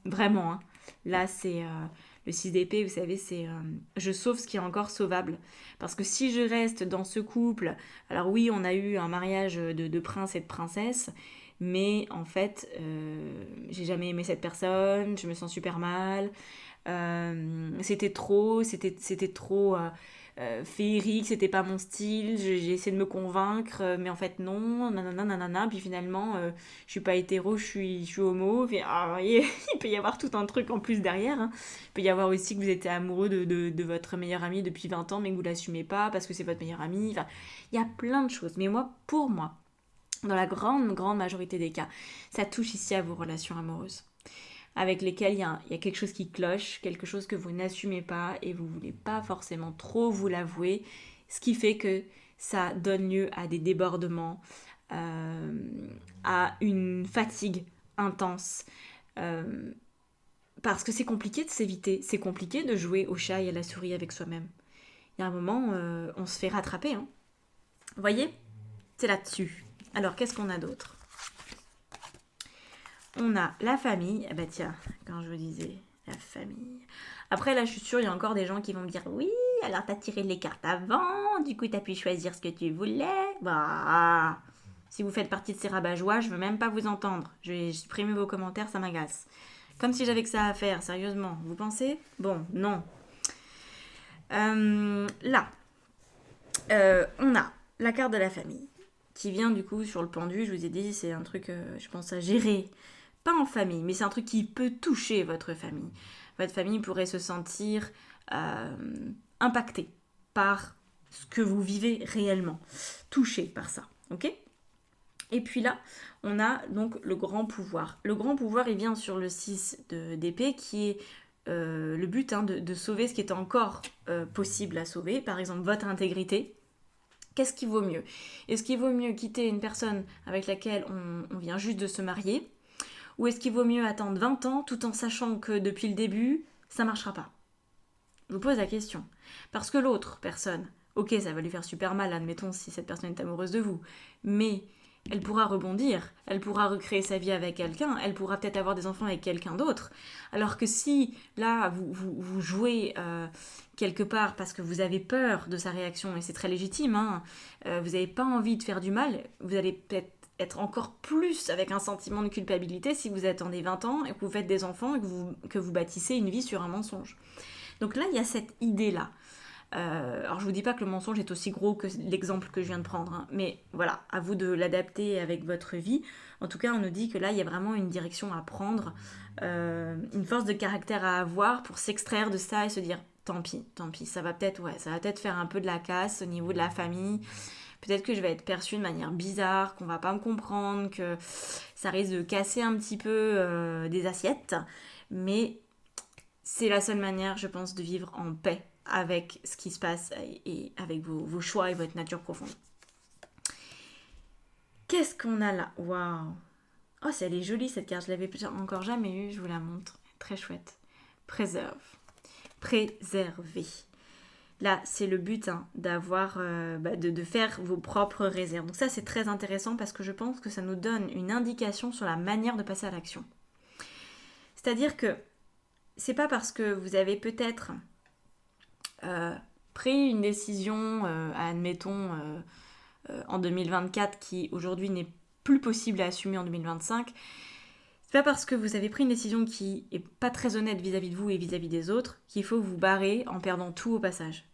Vraiment, hein. Là, c'est le 6 d'épée, vous savez, c'est je sauve ce qui est encore sauvable. Parce que si je reste dans ce couple, alors oui, on a eu un mariage de prince et de princesse, mais en fait, j'ai jamais aimé cette personne, je me sens super mal, c'était trop féerique, c'était pas mon style, j'ai essayé de me convaincre, mais en fait non, nanana, nanana, puis finalement, je suis pas hétéro, je suis homo, puis, vous voyez, il peut y avoir tout un truc en plus derrière, hein. Il peut y avoir aussi que vous êtes amoureux de votre meilleur ami depuis 20 ans, mais que vous l'assumez pas parce que c'est votre meilleur ami, enfin, il y a plein de choses, mais pour moi, dans la grande, grande majorité des cas, ça touche ici à vos relations amoureuses avec lesquels il y a quelque chose qui cloche, quelque chose que vous n'assumez pas et vous ne voulez pas forcément trop vous l'avouer, ce qui fait que ça donne lieu à des débordements, à une fatigue intense. euh, Parce que c'est compliqué de s'éviter, c'est compliqué de jouer au chat et à la souris avec soi-même. Il y a un moment, on se fait rattraper. Hein. Vous voyez? C'est là-dessus. Alors, qu'est-ce qu'on a d'autre? On a la famille. Ah bah tiens, quand je vous disais la famille. Après, là, je suis sûre, il y a encore des gens qui vont me dire oui, alors t'as tiré les cartes avant, du coup t'as pu choisir ce que tu voulais. Bah, si vous faites partie de ces rabat-joie, je veux même pas vous entendre. Je vais supprimer vos commentaires, ça m'agace. Comme si j'avais que ça à faire, sérieusement. Vous pensez? Bon, non. Là, on a la carte de la famille qui vient du coup sur le pendu. Je vous ai dit, c'est un truc, je pense, à gérer. Pas en famille, mais c'est un truc qui peut toucher votre famille. Votre famille pourrait se sentir impactée par ce que vous vivez réellement, touchée par ça, ok? Et puis là, on a donc le grand pouvoir. Le grand pouvoir, il vient sur le 6 d'épée, qui est le but hein, de sauver ce qui est encore possible à sauver, par exemple votre intégrité. Qu'est-ce qui vaut mieux? Est-ce qu'il vaut mieux quitter une personne avec laquelle on vient juste de se marier? Ou est-ce qu'il vaut mieux attendre 20 ans tout en sachant que depuis le début, ça ne marchera pas? Je vous pose la question. Parce que l'autre personne, ok, ça va lui faire super mal, admettons, si cette personne est amoureuse de vous, mais elle pourra rebondir, elle pourra recréer sa vie avec quelqu'un, elle pourra peut-être avoir des enfants avec quelqu'un d'autre. Alors que si, là, vous jouez quelque part parce que vous avez peur de sa réaction, et c'est très légitime, hein, vous n'avez pas envie de faire du mal, vous allez peut-être être encore plus avec un sentiment de culpabilité si vous attendez 20 ans et que vous faites des enfants et que vous bâtissez une vie sur un mensonge. Donc là, il y a cette idée-là. Alors je vous dis pas que le mensonge est aussi gros que l'exemple que je viens de prendre, hein, mais voilà, à vous de l'adapter avec votre vie. En tout cas, on nous dit que là, il y a vraiment une direction à prendre, une force de caractère à avoir pour s'extraire de ça et se dire tant pis, ça va peut-être faire un peu de la casse au niveau de la famille. Peut-être que je vais être perçue de manière bizarre, qu'on va pas me comprendre, que ça risque de casser un petit peu des assiettes, mais c'est la seule manière, je pense, de vivre en paix avec ce qui se passe et avec vos choix et votre nature profonde. Qu'est-ce qu'on a là? Waouh! Oh, elle est jolie cette carte, je l'avais encore jamais eue, je vous la montre. Très chouette. Préserve. Préserver. Là, c'est le but hein, d'avoir, de faire vos propres réserves. Donc ça, c'est très intéressant parce que je pense que ça nous donne une indication sur la manière de passer à l'action. C'est-à-dire que c'est pas parce que vous avez peut-être pris une décision, admettons, en 2024 qui aujourd'hui n'est plus possible à assumer en 2025. C'est pas parce que vous avez pris une décision qui est pas très honnête vis-à-vis de vous et vis-à-vis des autres qu'il faut vous barrer en perdant tout au passage.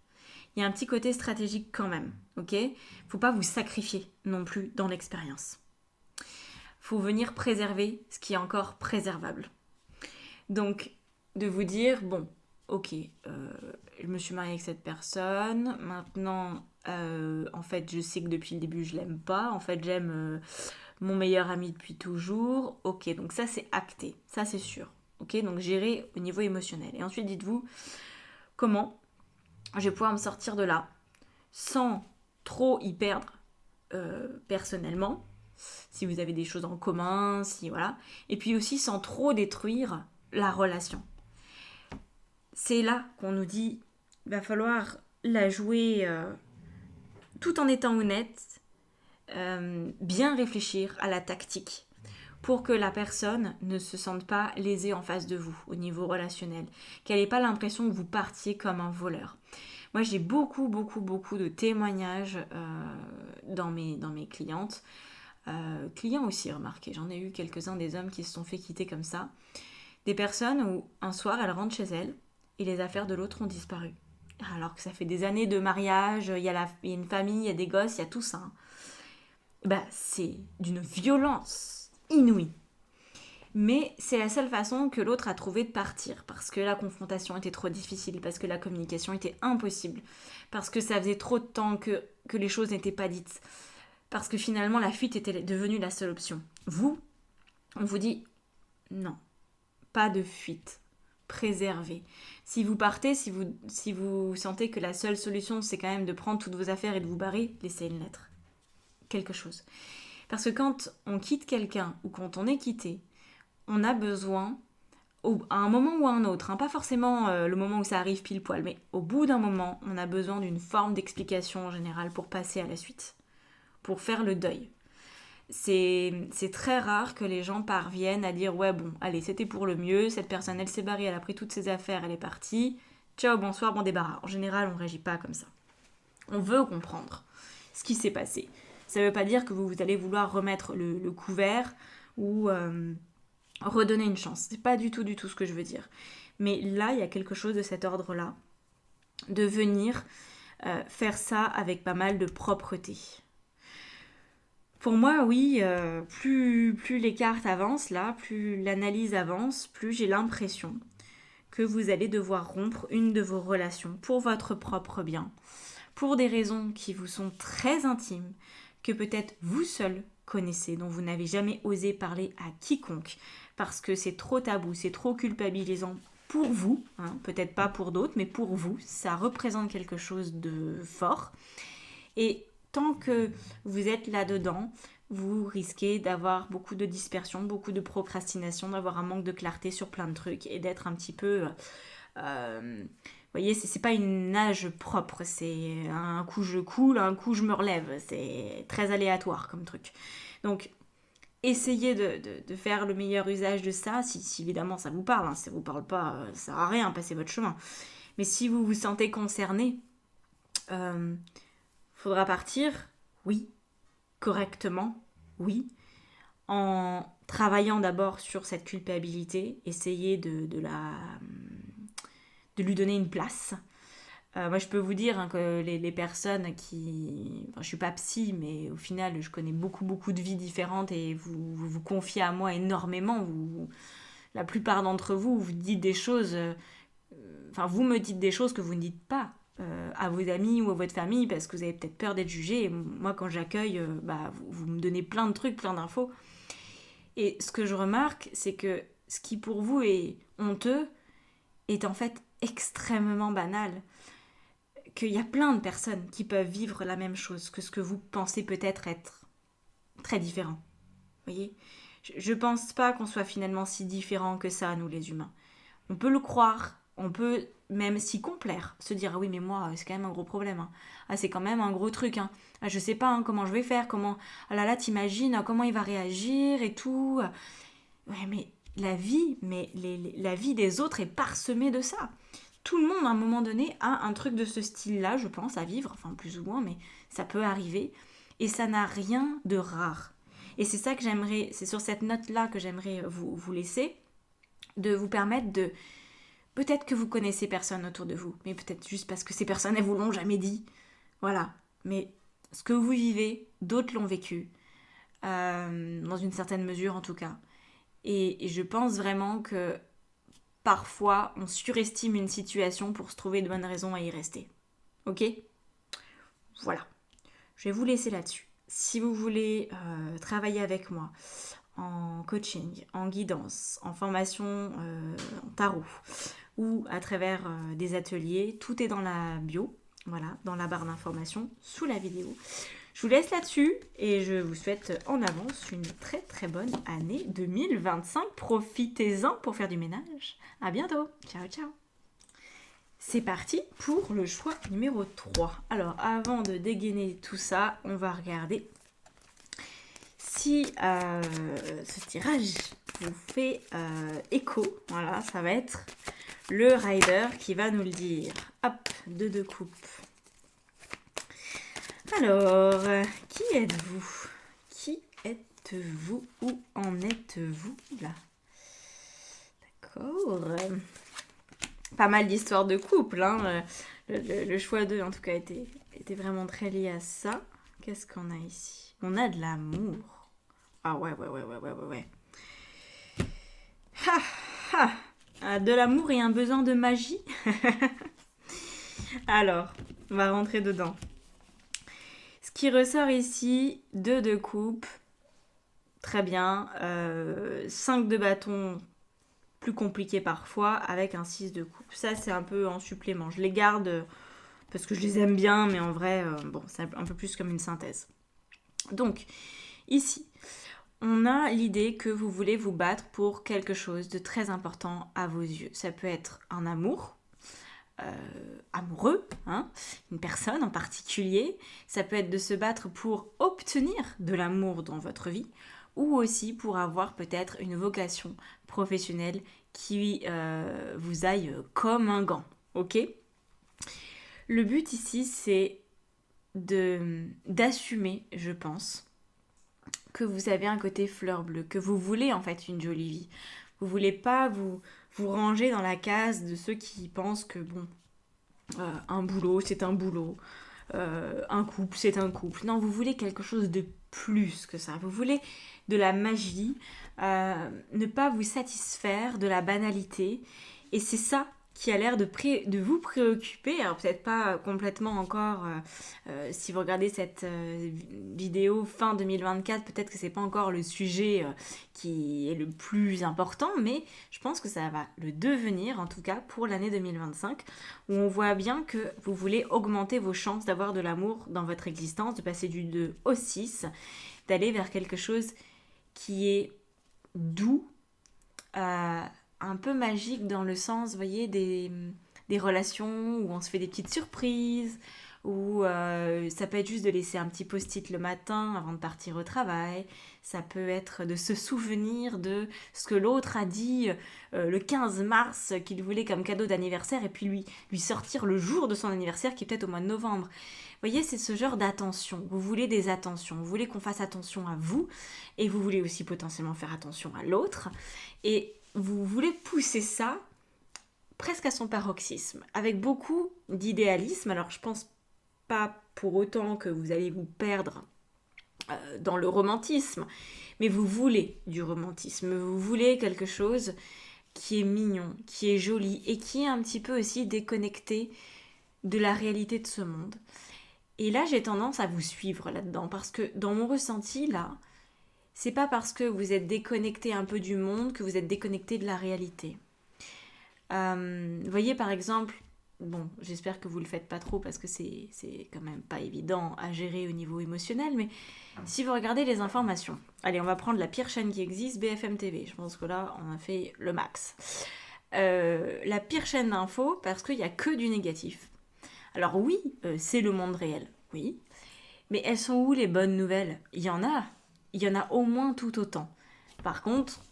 Il y a un petit côté stratégique quand même, ok? Faut pas vous sacrifier non plus dans l'expérience. Faut venir préserver ce qui est encore préservable. Donc, de vous dire, bon, ok, je me suis mariée avec cette personne, maintenant, en fait, je sais que depuis le début, je l'aime pas, en fait, j'aime mon meilleur ami depuis toujours, ok, donc ça, c'est acté, ça, c'est sûr, ok, donc gérer au niveau émotionnel. Et ensuite, dites-vous, comment je vais pouvoir me sortir de là sans trop y perdre personnellement, si vous avez des choses en commun, si voilà, et puis aussi sans trop détruire la relation. C'est là qu'on nous dit il va falloir la jouer tout en étant honnête, bien réfléchir à la tactique pour que la personne ne se sente pas lésée en face de vous au niveau relationnel, qu'elle n'ait pas l'impression que vous partiez comme un voleur. Moi, j'ai beaucoup de témoignages dans mes clientes. Clients aussi, remarquez, j'en ai eu quelques-uns des hommes qui se sont fait quitter comme ça. Des personnes où un soir, elles rentrent chez elles et les affaires de l'autre ont disparu. Alors que ça fait des années de mariage, il y a une famille, il y a des gosses, il y a tout ça. C'est d'une violence inouïe. Mais c'est la seule façon que l'autre a trouvé de partir, parce que la confrontation était trop difficile, parce que la communication était impossible, parce que ça faisait trop de temps que les choses n'étaient pas dites, parce que finalement la fuite était devenue la seule option. Vous, on vous dit non, pas de fuite, préservez. Si vous partez, si vous sentez que la seule solution c'est quand même de prendre toutes vos affaires et de vous barrer, laissez une lettre, quelque chose. Parce que quand on quitte quelqu'un ou quand on est quitté, on a besoin, à un moment ou à un autre, pas forcément le moment où ça arrive pile poil, mais au bout d'un moment, on a besoin d'une forme d'explication en général pour passer à la suite, pour faire le deuil. C'est très rare que les gens parviennent à dire ouais bon, allez, c'était pour le mieux, cette personne elle s'est barrée, elle a pris toutes ses affaires, elle est partie, ciao, bonsoir, bon débarras. En général, on ne réagit pas comme ça. On veut comprendre ce qui s'est passé. Ça ne veut pas dire que vous allez vouloir remettre le couvert ou redonner une chance. C'est pas du tout ce que je veux dire. Mais là, il y a quelque chose de cet ordre-là, de venir faire ça avec pas mal de propreté. Pour moi, oui, plus les cartes avancent là, plus l'analyse avance, plus j'ai l'impression que vous allez devoir rompre une de vos relations pour votre propre bien, pour des raisons qui vous sont très intimes, que peut-être vous seul connaissez, dont vous n'avez jamais osé parler à quiconque, parce que c'est trop tabou, c'est trop culpabilisant pour vous, peut-être pas pour d'autres, mais pour vous, ça représente quelque chose de fort. Et tant que vous êtes là-dedans, vous risquez d'avoir beaucoup de dispersion, beaucoup de procrastination, d'avoir un manque de clarté sur plein de trucs et d'être un petit peu... vous voyez, c'est pas une nage propre, c'est un coup je coule, un coup je me relève, c'est très aléatoire comme truc. Donc, essayez de faire le meilleur usage de ça, si évidemment ça vous parle, si ça vous parle pas, ça sert à rien, passez votre chemin. Mais si vous vous sentez concerné, faudra partir, oui, correctement, oui, en travaillant d'abord sur cette culpabilité, essayer de lui donner une place. Moi, je peux vous dire que les personnes qui... Enfin, je suis pas psy, mais au final, je connais beaucoup de vies différentes et vous confiez à moi énormément. La plupart d'entre vous, vous dites des choses... vous me dites des choses que vous ne dites pas à vos amis ou à votre famille parce que vous avez peut-être peur d'être jugé. Et moi, quand j'accueille, vous me donnez plein de trucs, plein d'infos. Et ce que je remarque, c'est que ce qui pour vous est honteux est en fait extrêmement banal. Qu'il y a plein de personnes qui peuvent vivre la même chose que ce que vous pensez peut-être être très différent. Vous voyez ? Je pense pas qu'on soit finalement si différents que ça, nous les humains. On peut le croire, on peut même s'y complaire, se dire ah oui mais moi c'est quand même un gros problème, ah c'est quand même un gros truc, ah, je sais pas comment je vais faire, ah là là t'imagines comment il va réagir et tout. Ouais mais la vie, la vie des autres est parsemée de ça. Tout le monde à un moment donné a un truc de ce style-là, je pense, à vivre, enfin plus ou moins, mais ça peut arriver et ça n'a rien de rare. Et c'est ça que j'aimerais, c'est sur cette note-là que j'aimerais vous laisser, de vous permettre de... Peut-être que vous connaissez personne autour de vous, mais peut-être juste parce que ces personnes, elles vous l'ont jamais dit. Voilà. Mais ce que vous vivez, d'autres l'ont vécu. Dans une certaine mesure, en tout cas. Et je pense vraiment que parfois, on surestime une situation pour se trouver de bonnes raisons à y rester. Ok ? Voilà. Je vais vous laisser là-dessus. Si vous voulez travailler avec moi en coaching, en guidance, en formation en tarot ou à travers des ateliers, tout est dans la bio, voilà, dans la barre d'information sous la vidéo. Je vous laisse là-dessus et je vous souhaite en avance une très très bonne année 2025. Profitez-en pour faire du ménage. À bientôt. Ciao ciao. c'est parti pour le choix numéro 3. Alors, avant de dégainer tout ça, on va regarder si ce tirage vous fait écho. Voilà, ça va être le rider qui va nous le dire. Hop, deux coupes. Alors, qui êtes-vous? Qui êtes-vous? Où en êtes-vous là? D'accord. Pas mal d'histoires de couple, hein. Le choix 2 en tout cas était vraiment très lié à ça. Qu'est-ce qu'on a ici? On a de l'amour. Ah ouais. Ha, ha. De l'amour et un besoin de magie. Alors, on va rentrer dedans. Ce qui ressort ici, 2 de coupe. Très bien. 5 de bâton, plus compliqué parfois, avec un 6 de coupe. Ça, c'est un peu en supplément. Je les garde parce que je les aime bien, mais en vrai, bon, c'est un peu plus comme une synthèse. Donc, ici, on a l'idée que vous voulez vous battre pour quelque chose de très important à vos yeux. Ça peut être un amour, amoureux, hein, une personne en particulier. Ça peut être de se battre pour obtenir de l'amour dans votre vie, ou aussi pour avoir peut-être une vocation professionnelle qui vous aille comme un gant. Ok ? Le but ici, c'est d'assumer, je pense, que vous avez un côté fleur bleue, que vous voulez en fait une jolie vie. Vous voulez pas vous ranger dans la case de ceux qui pensent que bon, un boulot c'est un boulot, un couple c'est un couple. Non, vous voulez quelque chose de plus que ça. Vous voulez de la magie, ne pas vous satisfaire de la banalité. Et c'est ça qui a l'air de vous préoccuper. Alors peut-être pas complètement encore, si vous regardez cette vidéo fin 2024, peut-être que c'est pas encore le sujet qui est le plus important, mais je pense que ça va le devenir, en tout cas pour l'année 2025, où on voit bien que vous voulez augmenter vos chances d'avoir de l'amour dans votre existence, de passer du 2 au 6, d'aller vers quelque chose qui est doux, un peu magique dans le sens, vous voyez, des relations où on se fait des petites surprises, où ça peut être juste de laisser un petit post-it le matin avant de partir au travail, ça peut être de se souvenir de ce que l'autre a dit le 15 mars qu'il voulait comme cadeau d'anniversaire et puis lui sortir le jour de son anniversaire qui est peut-être au mois de novembre. Vous voyez, c'est ce genre d'attention. Vous voulez des attentions, vous voulez qu'on fasse attention à vous et vous voulez aussi potentiellement faire attention à l'autre. Et vous voulez pousser ça presque à son paroxysme, avec beaucoup d'idéalisme. Alors je pense pas pour autant que vous allez vous perdre dans le romantisme, mais vous voulez du romantisme, vous voulez quelque chose qui est mignon, qui est joli et qui est un petit peu aussi déconnecté de la réalité de ce monde. Et là, j'ai tendance à vous suivre là-dedans, parce que dans mon ressenti, là, c'est pas parce que vous êtes déconnecté un peu du monde que vous êtes déconnecté de la réalité. Vous voyez, par exemple, bon, j'espère que vous le faites pas trop parce que c'est quand même pas évident à gérer au niveau émotionnel, mais si vous regardez les informations, allez, on va prendre la pire chaîne qui existe, BFM TV, je pense que là, on a fait le max. La pire chaîne d'infos parce qu'il y a que du négatif. Alors oui, c'est le monde réel, oui, mais elles sont où les bonnes nouvelles? Il y en a au moins tout autant. Par contre,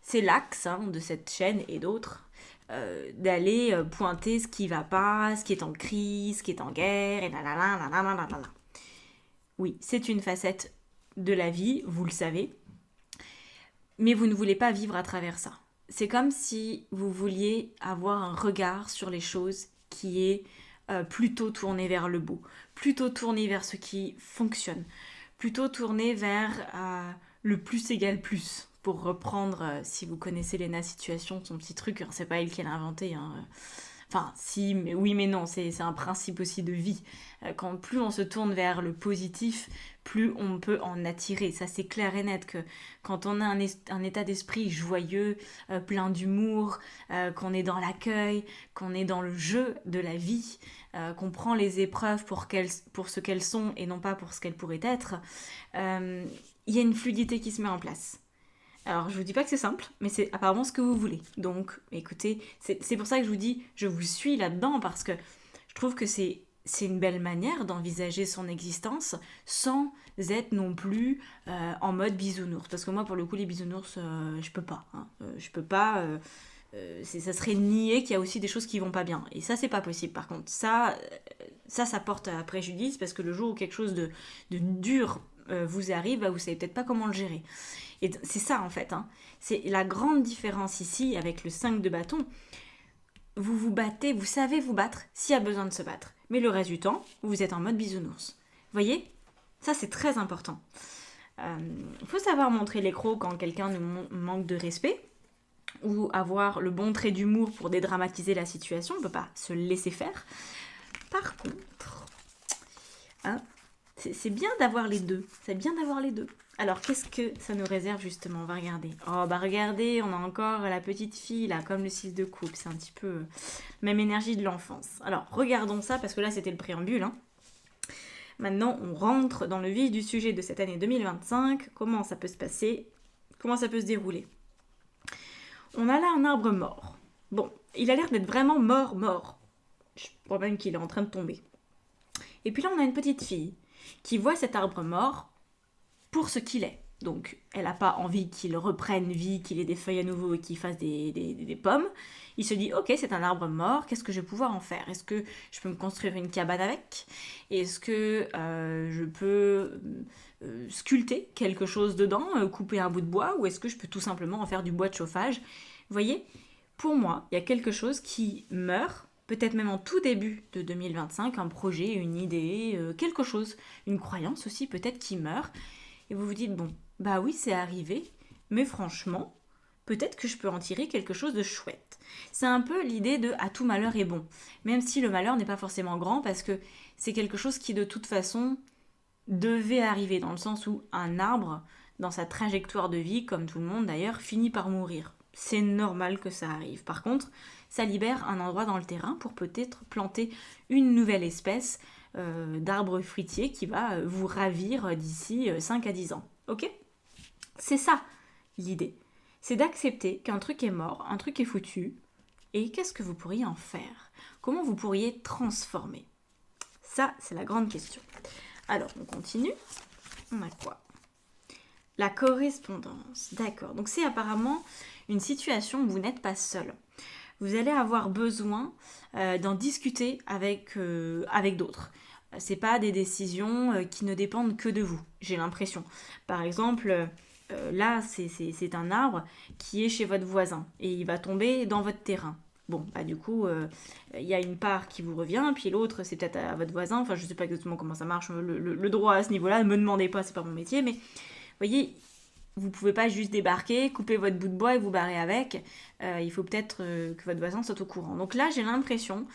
c'est l'axe de cette chaîne et d'autres d'aller pointer ce qui va pas, ce qui est en crise, ce qui est en guerre, et là. Oui, c'est une facette de la vie, vous le savez, mais vous ne voulez pas vivre à travers ça. C'est comme si vous vouliez avoir un regard sur les choses qui est plutôt tourné vers le beau, plutôt tourné vers ce qui fonctionne, plutôt tourné vers le plus égale plus, pour reprendre, si vous connaissez Lena Situation, son petit truc, hein, c'est pas elle qui l'a inventé, hein. Enfin, si, mais oui, mais non, c'est un principe aussi de vie. Quand plus on se tourne vers le positif, plus on peut en attirer. Ça, c'est clair et net que quand on a un état d'esprit joyeux, plein d'humour, qu'on est dans l'accueil, qu'on est dans le jeu de la vie, qu'on prend les épreuves pour ce qu'elles sont et non pas pour ce qu'elles pourraient être, il y a une fluidité qui se met en place. Alors, je vous dis pas que c'est simple, mais c'est apparemment ce que vous voulez. Donc, écoutez, c'est pour ça que je vous dis, je vous suis là-dedans, parce que je trouve que c'est une belle manière d'envisager son existence sans être non plus en mode bisounours. Parce que moi, pour le coup, les bisounours, je peux pas. Hein. Je peux pas. Ça serait nier qu'il y a aussi des choses qui vont pas bien. Et ça, c'est pas possible. Par contre, ça porte à préjudice parce que le jour où quelque chose de dur vous arrive, bah, vous savez peut-être pas comment le gérer. Et c'est ça en fait. Hein. C'est la grande différence ici avec le 5 de bâton. Vous vous battez, vous savez vous battre s'il y a besoin de se battre. Mais le reste du temps, vous êtes en mode bisounours. Vous voyez? Ça, c'est très important. Il faut savoir montrer l'écrou quand quelqu'un nous manque de respect ou avoir le bon trait d'humour pour dédramatiser la situation. On ne peut pas se laisser faire. Par contre, hein, c'est bien d'avoir les deux. C'est bien d'avoir les deux. Alors, qu'est-ce que ça nous réserve justement? On va regarder. Oh, bah regardez, on a encore la petite fille, là, comme le 6 de coupe. C'est un petit peu même énergie de l'enfance. Alors, regardons ça, parce que là, c'était le préambule. Hein. Maintenant, on rentre dans le vif du sujet de cette année 2025. Comment ça peut se passer? Comment ça peut se dérouler? On a là un arbre mort. Bon, il a l'air d'être vraiment mort. Je crois même qu'il est en train de tomber. Et puis là, on a une petite fille qui voit cet arbre mort pour ce qu'il est. Donc, elle n'a pas envie qu'il reprenne vie, qu'il ait des feuilles à nouveau et qu'il fasse des pommes. Il se dit, ok, c'est un arbre mort, qu'est-ce que je vais pouvoir en faire? Est-ce que je peux me construire une cabane avec? Est-ce que je peux sculpter quelque chose dedans, couper un bout de bois? Ou est-ce que je peux tout simplement en faire du bois de chauffage? Vous voyez, pour moi, il y a quelque chose qui meurt, peut-être même en tout début de 2025, un projet, une idée, quelque chose, une croyance aussi peut-être qui meurt. Et vous vous dites, bon, bah oui, c'est arrivé, mais franchement, peut-être que je peux en tirer quelque chose de chouette. C'est un peu l'idée de « à tout malheur est bon », même si le malheur n'est pas forcément grand, parce que c'est quelque chose qui de toute façon devait arriver, dans le sens où un arbre, dans sa trajectoire de vie, comme tout le monde d'ailleurs, finit par mourir. C'est normal que ça arrive. Par contre, ça libère un endroit dans le terrain pour peut-être planter une nouvelle espèce d'arbre fruitier qui va vous ravir d'ici 5 à 10 ans. Ok? C'est ça l'idée. C'est d'accepter qu'un truc est mort, un truc est foutu, et qu'est-ce que vous pourriez en faire? Comment vous pourriez transformer? Ça, c'est la grande question. Alors, on continue. On a quoi? La correspondance. D'accord. Donc, c'est apparemment une situation où vous n'êtes pas seul. Vous allez avoir besoin d'en discuter avec d'autres. C'est pas des décisions qui ne dépendent que de vous, j'ai l'impression. Par exemple, là, c'est un arbre qui est chez votre voisin et il va tomber dans votre terrain. Bon, bah du coup, il y a une part qui vous revient, puis l'autre, c'est peut-être à votre voisin. Enfin, je sais pas exactement comment ça marche, le droit à ce niveau-là, ne me demandez pas, c'est pas mon métier, mais vous voyez, vous pouvez pas juste débarquer, couper votre bout de bois et vous barrer avec. Il faut peut-être que votre voisin soit au courant. Donc là, j'ai l'impression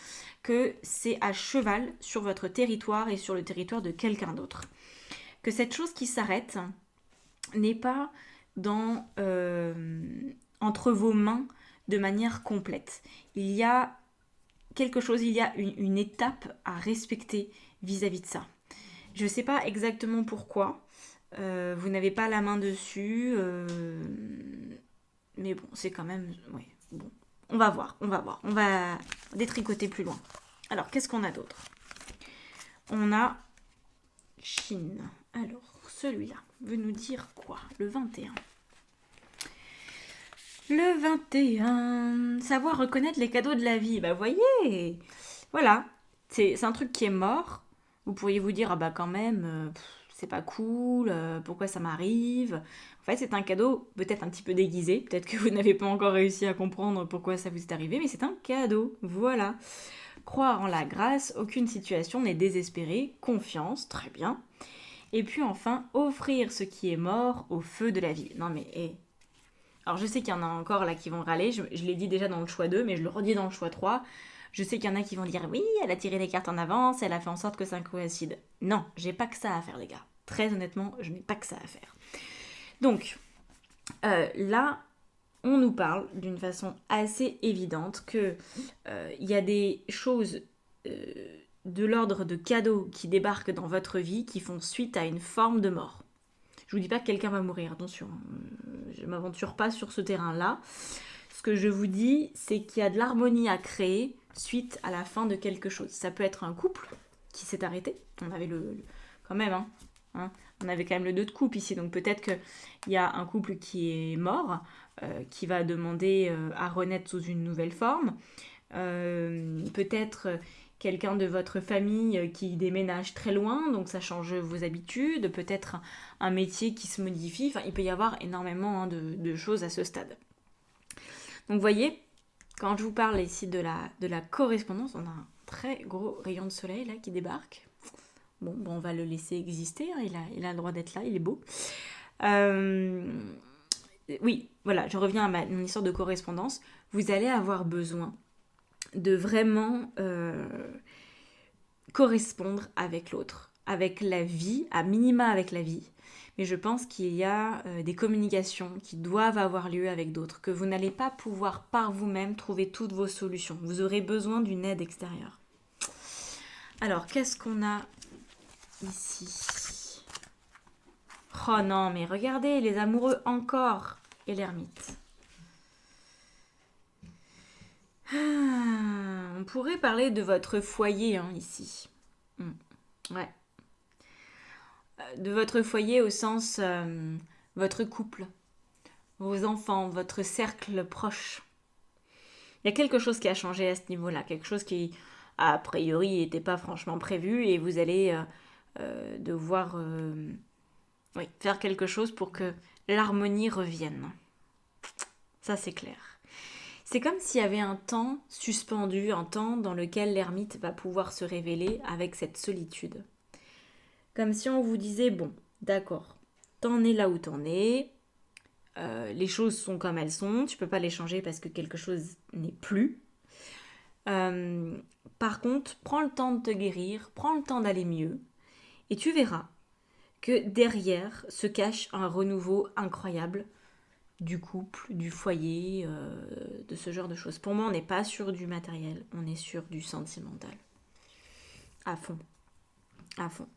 que c'est à cheval sur votre territoire et sur le territoire de quelqu'un d'autre. Que cette chose qui s'arrête n'est pas entre vos mains de manière complète. Il y a quelque chose, il y a une étape à respecter vis-à-vis de ça. Je ne sais pas exactement pourquoi. Vous n'avez pas la main dessus. Mais bon, c'est quand même... Ouais, bon. On va voir. On va détricoter plus loin. Alors, qu'est-ce qu'on a d'autre? On a Chine. Alors, celui-là veut nous dire quoi? Le 21. Le 21. Savoir reconnaître les cadeaux de la vie. Bah, voyez. Voilà. C'est un truc qui est mort. Vous pourriez vous dire, ah bah quand même, c'est pas cool, pourquoi ça m'arrive? En fait, c'est un cadeau peut-être un petit peu déguisé. Peut-être que vous n'avez pas encore réussi à comprendre pourquoi ça vous est arrivé, mais c'est un cadeau. Voilà. Croire en la grâce, aucune situation n'est désespérée. Confiance, très bien. Et puis enfin, offrir ce qui est mort au feu de la vie. Non mais, Alors je sais qu'il y en a encore là qui vont râler, je l'ai dit déjà dans le choix 2, mais je le redis dans le choix 3. Je sais qu'il y en a qui vont dire oui, elle a tiré les cartes en avance, elle a fait en sorte que ça coïncide. Non, j'ai pas que ça à faire les gars. Très honnêtement, je n'ai pas que ça à faire. Donc, là, on nous parle d'une façon assez évidente que y a des choses de l'ordre de cadeaux qui débarquent dans votre vie qui font suite à une forme de mort. Je vous dis pas que quelqu'un va mourir, attention. Je m'aventure pas sur ce terrain-là. Ce que je vous dis, c'est qu'il y a de l'harmonie à créer suite à la fin de quelque chose. Ça peut être un couple qui s'est arrêté. On avait quand même, on avait quand même le 2 de coupe ici. Donc peut-être qu'il y a un couple qui est mort, qui va demander à renaître sous une nouvelle forme. Peut-être quelqu'un de votre famille qui déménage très loin, donc ça change vos habitudes. Peut-être un métier qui se modifie. Enfin, il peut y avoir énormément de choses à ce stade. Donc vous voyez, quand je vous parle ici de la correspondance, on a un très gros rayon de soleil là qui débarque. Bon, on va le laisser exister, hein, il a le droit d'être là, il est beau. Oui, voilà, je reviens à mon histoire de correspondance. Vous allez avoir besoin de vraiment correspondre avec l'autre, avec la vie, à minima avec la vie. Mais je pense qu'il y a des communications qui doivent avoir lieu avec d'autres, que vous n'allez pas pouvoir par vous-même trouver toutes vos solutions. Vous aurez besoin d'une aide extérieure. Alors, qu'est-ce qu'on a ici? Oh non, mais regardez, les amoureux encore et l'ermite. On pourrait parler de votre foyer ici. Ouais. De votre foyer au sens votre couple, vos enfants, votre cercle proche. Il y a quelque chose qui a changé à ce niveau-là, quelque chose qui a priori n'était pas franchement prévu et vous allez devoir faire quelque chose pour que l'harmonie revienne. Ça c'est clair. C'est comme s'il y avait un temps suspendu, un temps dans lequel l'ermite va pouvoir se révéler avec cette solitude. Comme si on vous disait, bon, d'accord, t'en es là où t'en es, les choses sont comme elles sont, tu peux pas les changer parce que quelque chose n'est plus. Par contre, prends le temps de te guérir, prends le temps d'aller mieux, et tu verras que derrière se cache un renouveau incroyable du couple, du foyer, de ce genre de choses. Pour moi, on n'est pas sur du matériel, on est sur du sentimental. À fond. À fond.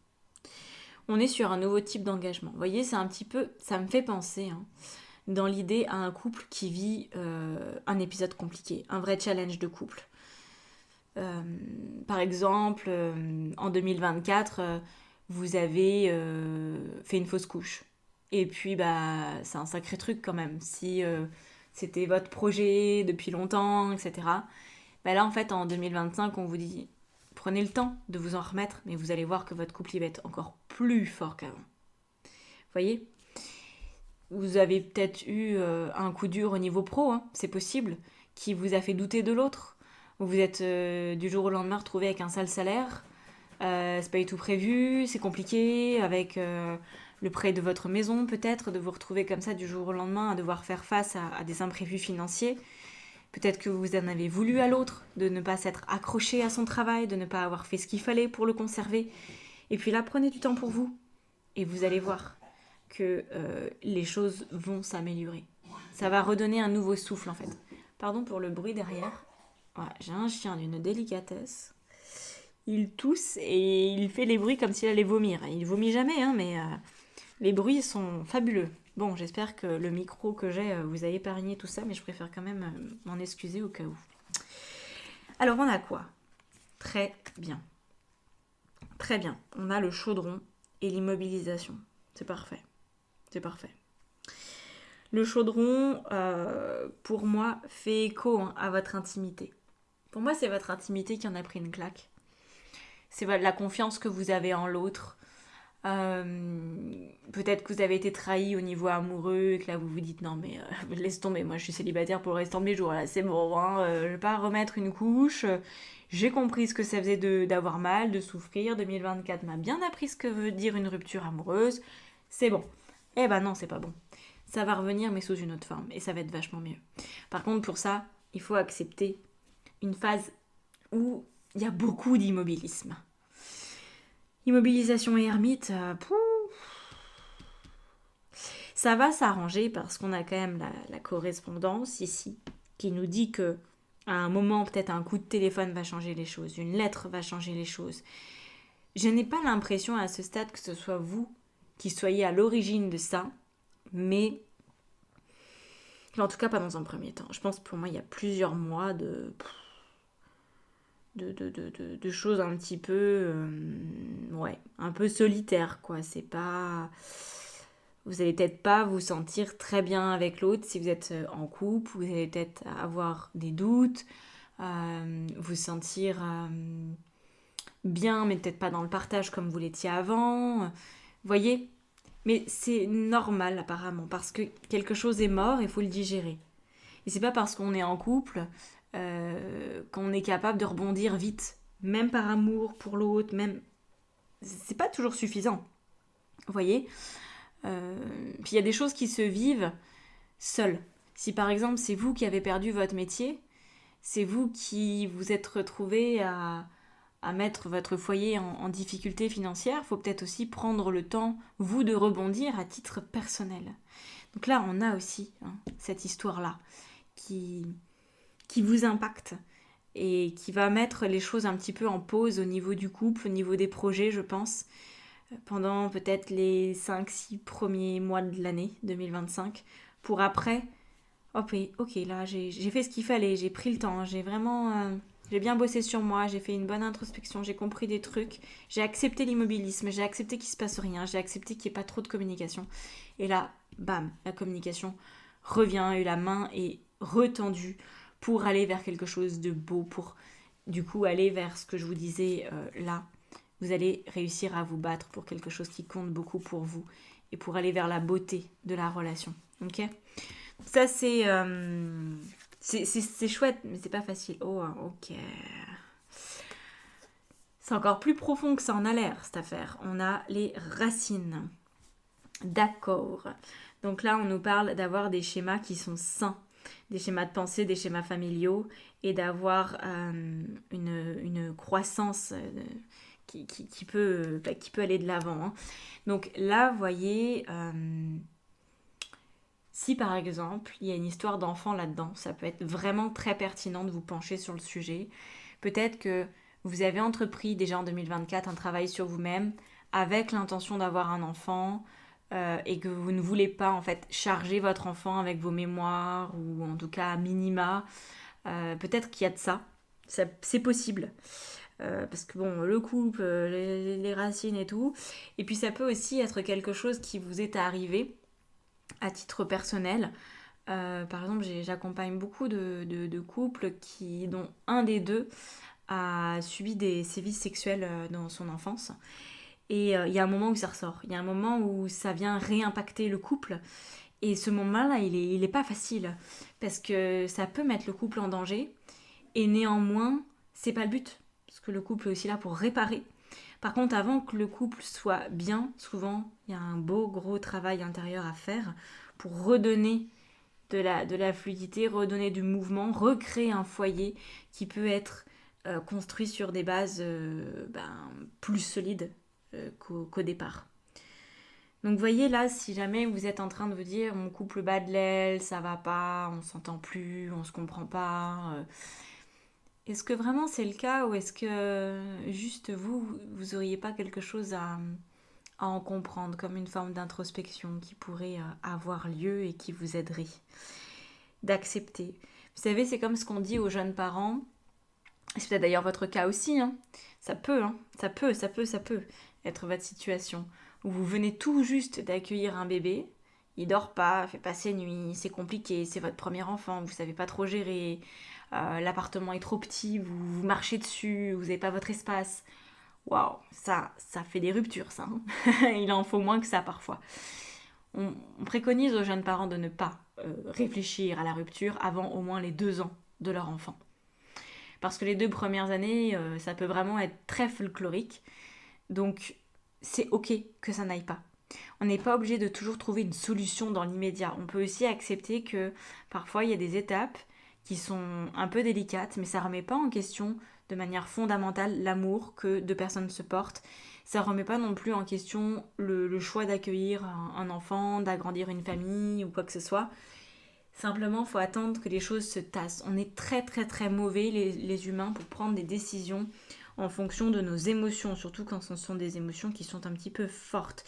On est sur un nouveau type d'engagement. Vous voyez, c'est un petit peu... Ça me fait penser, dans l'idée, à un couple qui vit un épisode compliqué, un vrai challenge de couple. Par exemple, en 2024, vous avez fait une fausse couche. Et puis, c'est un sacré truc quand même. Si c'était votre projet depuis longtemps, etc. Là, en fait, en 2025, on vous dit, prenez le temps de vous en remettre, mais vous allez voir que votre couple il va être encore plus fort qu'avant. Vous voyez ? Vous avez peut-être eu un coup dur au niveau pro, c'est possible, qui vous a fait douter de l'autre. Vous êtes du jour au lendemain retrouvé avec un sale salaire. C'est pas du tout prévu, c'est compliqué, avec le prêt de votre maison peut-être, de vous retrouver comme ça du jour au lendemain à devoir faire face à des imprévus financiers. Peut-être que vous en avez voulu à l'autre, de ne pas s'être accroché à son travail, de ne pas avoir fait ce qu'il fallait pour le conserver. Et puis là, prenez du temps pour vous. Et vous allez voir que les choses vont s'améliorer. Ça va redonner un nouveau souffle en fait. Pardon pour le bruit derrière. Voilà, j'ai un chien d'une délicatesse. Il tousse et il fait les bruits comme s'il allait vomir. Il vomit jamais, mais les bruits sont fabuleux. Bon, j'espère que le micro que j'ai vous a épargné tout ça, mais je préfère quand même m'en excuser au cas où. Alors, on a quoi ? Très bien. Très bien. On a le chaudron et l'immobilisation. C'est parfait. C'est parfait. Le chaudron, pour moi, fait écho à votre intimité. Pour moi, c'est votre intimité qui en a pris une claque. C'est la confiance que vous avez en l'autre. Peut-être que vous avez été trahi au niveau amoureux et que là vous vous dites non mais laisse tomber, moi je suis célibataire pour le restant de mes jours, là c'est bon, je vais pas remettre une couche, j'ai compris ce que ça faisait d'avoir mal, de souffrir, 2024 m'a bien appris ce que veut dire une rupture amoureuse, c'est bon. Eh ben non, c'est pas bon. Ça va revenir mais sous une autre forme et ça va être vachement mieux. Par contre pour ça, il faut accepter une phase où il y a beaucoup d'immobilisme. Immobilisation et ermite, ça va s'arranger parce qu'on a quand même la correspondance ici qui nous dit que à un moment, peut-être un coup de téléphone va changer les choses, une lettre va changer les choses. Je n'ai pas l'impression à ce stade que ce soit vous qui soyez à l'origine de ça, mais en tout cas pas dans un premier temps. Je pense pour moi il y a plusieurs mois de choses un petit peu un peu solitaires quoi. C'est pas, vous allez peut-être pas vous sentir très bien avec l'autre si vous êtes en couple, vous allez peut-être avoir des doutes, vous sentir bien mais peut-être pas dans le partage comme vous l'étiez avant, voyez. Mais c'est normal apparemment parce que quelque chose est mort et il faut le digérer. Et c'est pas parce qu'on est en couple qu'on est capable de rebondir vite, même par amour pour l'autre, même c'est pas toujours suffisant. Vous voyez. Puis il y a des choses qui se vivent seules. Si par exemple c'est vous qui avez perdu votre métier, c'est vous qui vous êtes retrouvé à mettre votre foyer en difficulté financière, il faut peut-être aussi prendre le temps, vous, de rebondir à titre personnel. Donc là, on a aussi cette histoire-là qui vous impacte et qui va mettre les choses un petit peu en pause au niveau du couple, au niveau des projets, je pense, pendant peut-être les 5-6 premiers mois de l'année 2025, pour après, ok, là j'ai fait ce qu'il fallait, j'ai pris le temps, j'ai vraiment... j'ai bien bossé sur moi, j'ai fait une bonne introspection, j'ai compris des trucs, j'ai accepté l'immobilisme, j'ai accepté qu'il se passe rien, j'ai accepté qu'il n'y ait pas trop de communication. Et là, bam, la communication revient et la main est retendue pour aller vers quelque chose de beau, pour du coup aller vers ce que je vous disais là. Vous allez réussir à vous battre pour quelque chose qui compte beaucoup pour vous et pour aller vers la beauté de la relation. Ok ? Ça c'est chouette, mais c'est pas facile. Oh, ok. C'est encore plus profond que ça en a l'air, cette affaire. On a les racines. D'accord. Donc là, on nous parle d'avoir des schémas qui sont sains. Des schémas de pensée, des schémas familiaux. Et d'avoir une croissance qui peut aller de l'avant. Hein. Donc là, vous voyez... si par exemple, il y a une histoire d'enfant là-dedans, ça peut être vraiment très pertinent de vous pencher sur le sujet. Peut-être que vous avez entrepris déjà en 2024 un travail sur vous-même avec l'intention d'avoir un enfant et que vous ne voulez pas en fait charger votre enfant avec vos mémoires ou en tout cas à minima. Peut-être qu'il y a de ça. C'est possible. Parce que bon, le couple, les racines et tout. Et puis ça peut aussi être quelque chose qui vous est arrivé à titre personnel. Par exemple, j'accompagne beaucoup de couples dont un des deux a subi des sévices sexuels dans son enfance. Et il y a un moment où ça ressort. Il y a un moment où ça vient réimpacter le couple. Et ce moment-là, il est pas facile. Parce que ça peut mettre le couple en danger. Et néanmoins, c'est pas le but. Parce que le couple est aussi là pour réparer. Par contre, avant que le couple soit bien, souvent, il y a un beau gros travail intérieur à faire pour redonner de la fluidité, redonner du mouvement, recréer un foyer qui peut être construit sur des bases plus solides qu'au départ. Donc voyez là, si jamais vous êtes en train de vous dire mon couple bat de l'aile, ça va pas, on s'entend plus, on se comprend pas... est-ce que vraiment c'est le cas ou est-ce que juste vous auriez pas quelque chose à en comprendre comme une forme d'introspection qui pourrait avoir lieu et qui vous aiderait d'accepter. Vous savez, c'est comme ce qu'on dit aux jeunes parents, c'est peut-être d'ailleurs votre cas aussi, hein. Ça peut être votre situation, où vous venez tout juste d'accueillir un bébé, il dort pas, fait pas ses nuits, c'est compliqué, c'est votre premier enfant, vous savez pas trop gérer, l'appartement est trop petit, vous marchez dessus, vous n'avez pas votre espace. Waouh, ça fait des ruptures, ça. Hein. Il en faut moins que ça parfois. On préconise aux jeunes parents de ne pas réfléchir à la rupture avant au moins les 2 ans de leur enfant. Parce que les 2 premières années, ça peut vraiment être très folklorique. Donc, c'est ok que ça n'aille pas. On n'est pas obligé de toujours trouver une solution dans l'immédiat. On peut aussi accepter que parfois, il y a des étapes qui sont un peu délicates, mais ça ne remet pas en question de manière fondamentale l'amour que 2 personnes se portent. Ça ne remet pas non plus en question le choix d'accueillir un enfant, d'agrandir une famille ou quoi que ce soit. Simplement, il faut attendre que les choses se tassent. On est très très très mauvais les humains pour prendre des décisions en fonction de nos émotions, surtout quand ce sont des émotions qui sont un petit peu fortes.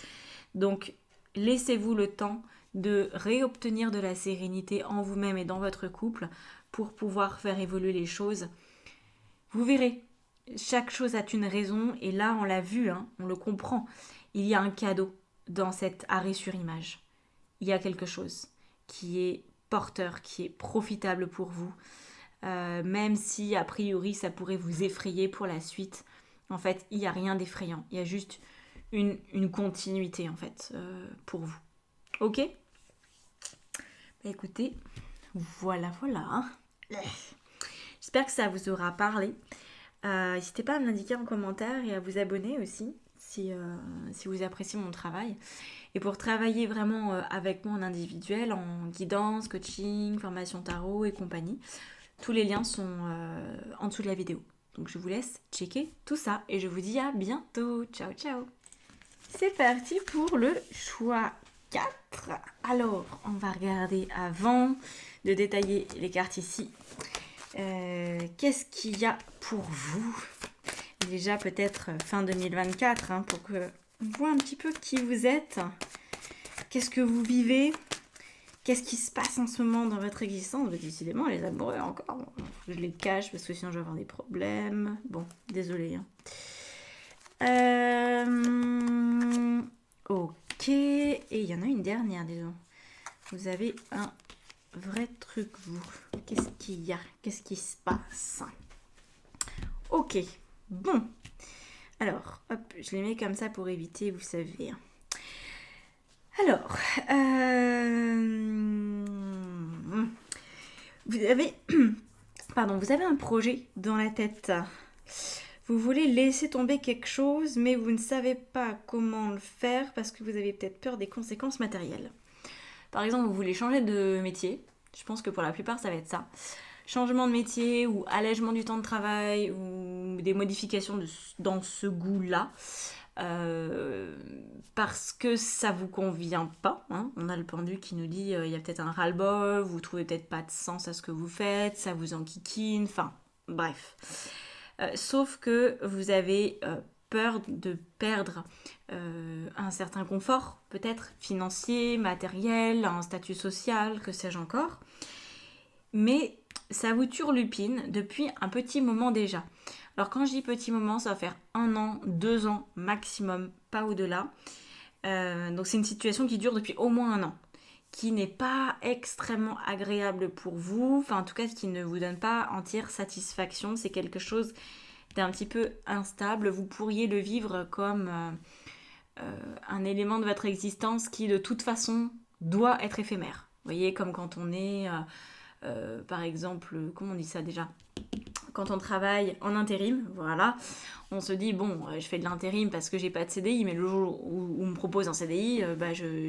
Donc, laissez-vous le temps de réobtenir de la sérénité en vous-même et dans votre couple pour pouvoir faire évoluer les choses. Vous verrez, chaque chose a une raison et là, on l'a vu, hein, on le comprend. Il y a un cadeau dans cet arrêt sur image. Il y a quelque chose qui est porteur, qui est profitable pour vous. Même si, a priori, ça pourrait vous effrayer pour la suite. En fait, il n'y a rien d'effrayant. Il y a juste une continuité, en fait, pour vous. Ok ? Bah, écoutez, voilà. Hein. J'espère que ça vous aura parlé. N'hésitez pas à me l'indiquer en commentaire et à vous abonner aussi si vous appréciez mon travail. Et pour travailler vraiment avec moi en individuel, en guidance, coaching, formation tarot et compagnie, tous les liens sont en dessous de la vidéo. Donc je vous laisse checker tout ça et je vous dis à bientôt. Ciao, ciao. C'est parti pour le choix 4. Alors, on va regarder avant de détailler les cartes ici. Qu'est-ce qu'il y a pour vous? Déjà peut-être fin 2024 hein, pour qu'on voit un petit peu qui vous êtes. Qu'est-ce que vous vivez? Qu'est-ce qui se passe en ce moment dans votre existence? Décidément, les amoureux encore. Je les cache parce que sinon je vais avoir des problèmes. Bon, désolé. Ok. Et il y en a une dernière, disons. Vous avez un vrai truc, vous. Qu'est-ce qu'il y a? Qu'est-ce qui se passe? Ok. Bon. Alors, hop, je les mets comme ça pour éviter, vous savez. Alors, vous avez un projet dans la tête. Vous voulez laisser tomber quelque chose, mais vous ne savez pas comment le faire parce que vous avez peut-être peur des conséquences matérielles. Par exemple, vous voulez changer de métier. Je pense que pour la plupart, ça va être ça. Changement de métier ou allègement du temps de travail ou des modifications dans ce goût-là. Parce que ça vous convient pas. Hein. On a le pendu qui nous dit il y a peut-être un ras-le-bol, vous trouvez peut-être pas de sens à ce que vous faites, ça vous enquiquine, enfin bref. Sauf que vous avez peur de perdre un certain confort, peut-être financier, matériel, un statut social, que sais-je encore. Mais ça vous turlupine depuis un petit moment déjà. Alors quand je dis petit moment, ça va faire 1 an, 2 ans maximum, pas au-delà. Donc c'est une situation qui dure depuis au moins 1 an, qui n'est pas extrêmement agréable pour vous, enfin en tout cas qui ne vous donne pas entière satisfaction, c'est quelque chose d'un petit peu instable. Vous pourriez le vivre comme un élément de votre existence qui de toute façon doit être éphémère. Vous voyez, comme quand on est, par exemple, comment on dit ça déjà ? Quand on travaille en intérim, voilà, on se dit, bon, je fais de l'intérim parce que j'ai pas de CDI, mais le jour où on me propose un CDI,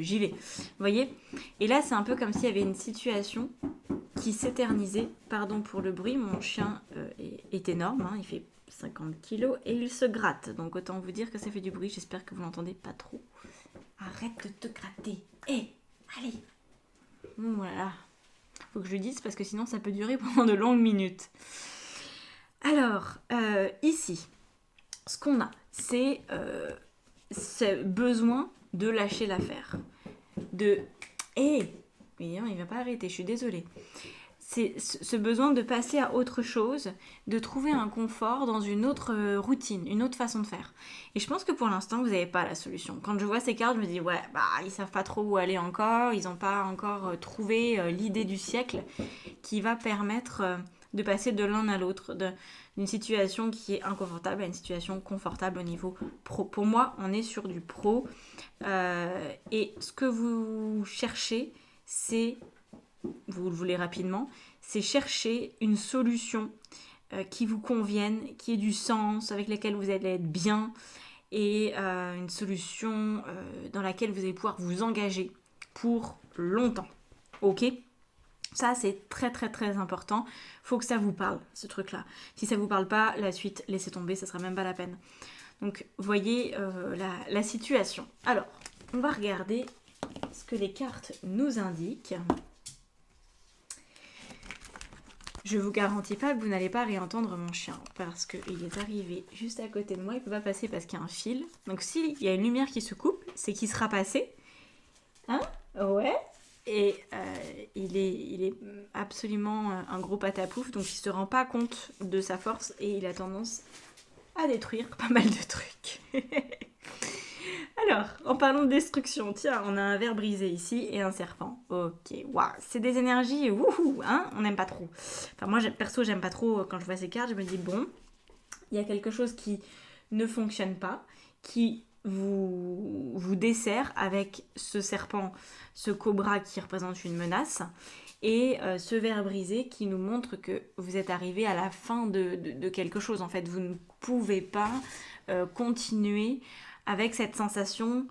j'y vais. Vous voyez ? Et là, c'est un peu comme s'il y avait une situation qui s'éternisait. Pardon pour le bruit, mon chien est énorme, hein, il fait 50 kilos et il se gratte. Donc autant vous dire que ça fait du bruit, j'espère que vous l'entendez pas trop. Arrête de te gratter. Allez. Voilà. Faut que je le dise parce que sinon ça peut durer pendant de longues minutes. Alors, ici, ce qu'on a, c'est ce besoin de lâcher l'affaire. Mais non, il va pas arrêter, je suis désolée. C'est ce besoin de passer à autre chose, de trouver un confort dans une autre routine, une autre façon de faire. Et je pense que pour l'instant, vous n'avez pas la solution. Quand je vois ces cartes, je me dis, ouais, ils savent pas trop où aller encore, ils n'ont pas encore trouvé l'idée du siècle qui va permettre de passer de l'un à l'autre, d'une situation qui est inconfortable à une situation confortable au niveau pro. Pour moi, on est sur du pro. Et ce que vous cherchez, c'est, vous le voulez rapidement, c'est chercher une solution qui vous convienne, qui ait du sens, avec laquelle vous allez être bien, et une solution dans laquelle vous allez pouvoir vous engager pour longtemps. Ok ? Ça, c'est très très très important. Faut que ça vous parle, ce truc-là. Si ça vous parle pas, la suite, laissez tomber, ça sera même pas la peine. Donc, voyez la situation. Alors, on va regarder ce que les cartes nous indiquent. je vous garantis pas que vous n'allez pas réentendre mon chien, parce qu'il est arrivé juste à côté de moi, il peut pas passer parce qu'il y a un fil. Donc s'il y a une lumière qui se coupe, c'est qu'il sera passé. Hein? Ouais. Et il est absolument un gros patapouf, donc il se rend pas compte de sa force et il a tendance à détruire pas mal de trucs. Alors, en parlant de destruction, tiens, on a un verre brisé ici et un serpent. Ok, waouh, c'est des énergies, wouhou, hein, on n'aime pas trop. Enfin, moi, perso, j'aime pas trop quand je vois ces cartes, je me dis, bon, il y a quelque chose qui ne fonctionne pas, qui vous dessert avec ce serpent, ce cobra qui représente une menace, et ce verre brisé qui nous montre que vous êtes arrivé à la fin de quelque chose. En fait, vous ne pouvez pas continuer avec cette sensation